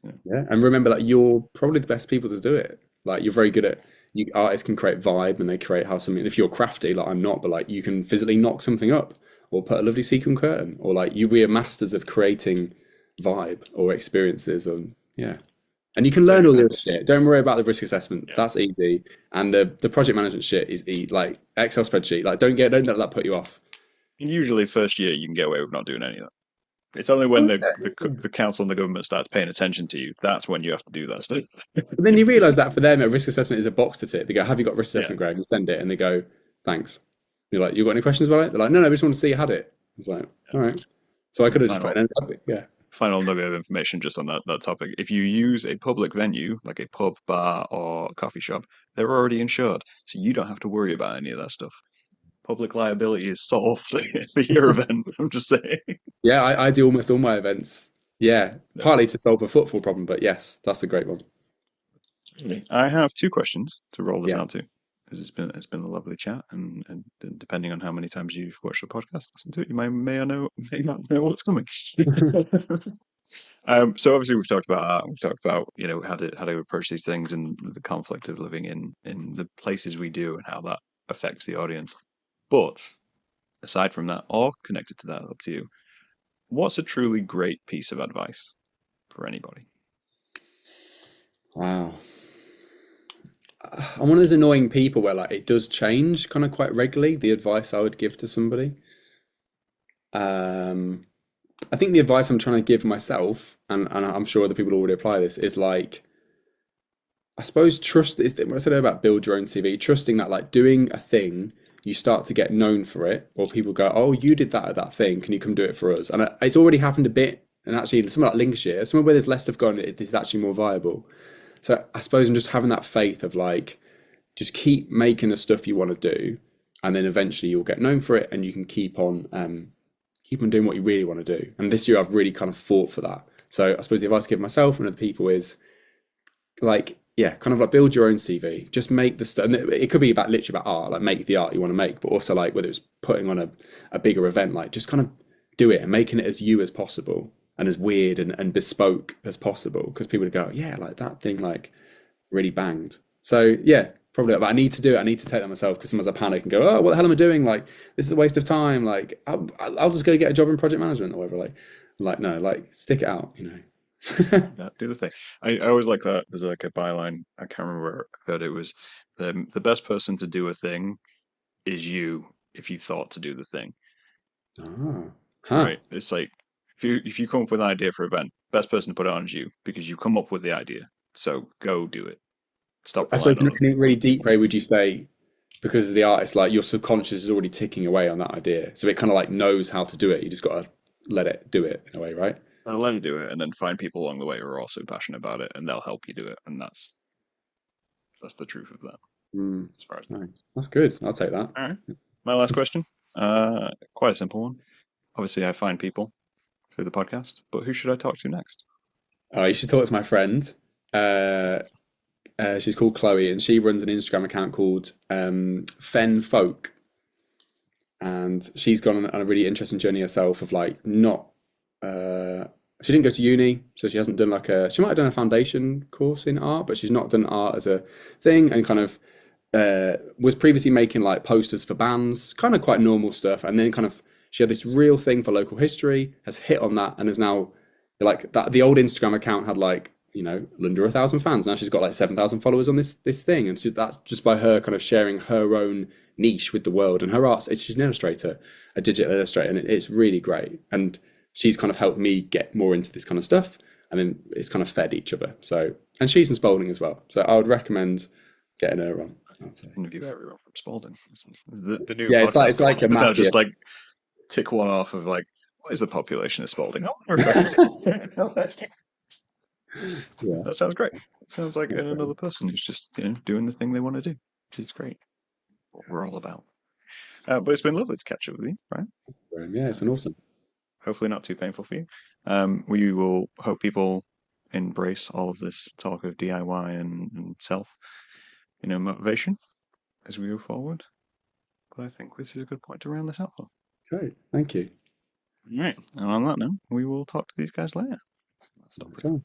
Yeah. Yeah, and remember that you're probably the best people to do it. Like you're very good at you artists can create vibe and they create how something if you're crafty, like I'm not, but like you can physically knock something up or put a lovely sequin curtain or like we are masters of creating vibe or experiences and yeah. And you can learn all Exactly. this shit. Don't worry about the risk assessment. Yeah. That's easy. And the project management shit is like Excel spreadsheet. Like don't let that put you off. And usually, first year you can get away with not doing any of that. It's only when the council and the government starts paying attention to you that's when you have to do that stuff. But then you realise that for them, a risk assessment is a box to tick. They go, "Have you got risk Yeah, assessment, Greg?" And send it, and they go, "Thanks." You're like, "You got any questions about it?" They're like, "No, no, we just want to see you had it." It's like, "All right." So I could have just put final it in. Yeah. final nugget of information just on that topic. If you use a public venue like a pub, bar, or coffee shop, they're already insured, so you don't have to worry about any of that stuff. Public liability is solved for your event. I'm just saying. Yeah, I do almost all my events. Yeah, Yeah. partly to solve a footfall problem, but yes, that's a great one. Okay. I have two questions to roll this Yeah. out to, because it's been a lovely chat, and depending on how many times you've watched the podcast, listen to it, you may or know may not know what's coming. So obviously we've talked about how to approach these things and the conflict of living in the places we do and how that affects the audience. But aside from that, or connected to that, up to you. What's a truly great piece of advice for anybody? Wow. I'm one of those annoying people where like it does change kind of quite regularly, the advice I would give to somebody. Um, I think the advice I'm trying to give myself, and I'm sure other people already apply this, is like I suppose trust is what I said about build your own CV, trusting that like doing a thing, you start to get known for it, or people go, "Oh, you did that at that thing. Can you come do it for us?" And it's already happened a bit. And actually, somewhere like Lincolnshire, somewhere where there's less stuff going, this is actually more viable. So I suppose I'm just having that faith of like, just keep making the stuff you want to do, and then eventually you'll get known for it, and you can keep on doing what you really want to do. And this year I've really kind of fought for that. So I suppose the advice I give myself and other people is like, yeah, kind of like build your own CV. Just make the stuff. And it could be about literally about art, like make the art you want to make, but also like whether it's putting on a bigger event, like just kind of do it and making it as you as possible and as weird and bespoke as possible. Because people would go, yeah, like that thing like really banged. So yeah, probably. But I need to do it. I need to take that myself because sometimes I panic and go, oh, what the hell am I doing? Like this is a waste of time. Like I'll just go get a job in project management or whatever. Like no, like stick it out. You know. Yeah, do the thing. I always like that. There's like a byline. I can't remember where I heard it was. The best person to do a thing is you if you thought to do the thing. Ah, huh. Right? It's like if you come up with an idea for an event, best person to put it on is you because you come up with the idea. So go do it. Stop I suppose relying on other looking at it people. really deep, Ray, would you say because of the artist, like your subconscious is already ticking away on that idea, so it kind of like knows how to do it. You just got to let it do it in a way, right? And let you do it, and then find people along the way who are also passionate about it, and they'll help you do it. And that's the truth of that, Mm, as far as I know. nice. That's good. I'll take that. All right. My last question. Quite a simple one. Obviously, I find people through the podcast, but who should I talk to next? You should talk to my friend. Uh, she's called Chloe, and she runs an Instagram account called Fen Folk, and she's gone on a really interesting journey herself of like not. Uh, she didn't go to uni, so she hasn't done like a. She might have done a foundation course in art, but she's not done art as a thing, and kind of was previously making like posters for bands, kind of quite normal stuff, and then kind of she had this real thing for local history, has hit on that, and is now like that. The old Instagram account had like under 1,000 fans. Now she's got like 7,000 followers on this thing, and that's just by her kind of sharing her own niche with the world and her arts. She's an illustrator, a digital illustrator, and it's really great. And she's kind of helped me get more into this kind of stuff, and then it's kind of fed each other. So, and she's in Spalding as well, so I would recommend getting her on. I'd say. Interview everyone from Spalding. The new Yeah, podcast it's like a is now mafia. just like tick one off of like, what is the population of Spalding? Oh, Yeah, that sounds great. It sounds like another person who's just doing the thing they want to do, which is great. What we're all about. But it's been lovely to catch up with you, right? yeah, it's been Um, awesome. hopefully not too painful for you. We will hope people embrace all of this talk of DIY and self, motivation as we go forward. But I think this is a good point to round this out for. Great, thank you. All right. And on that note, we will talk to these guys later. Stop So.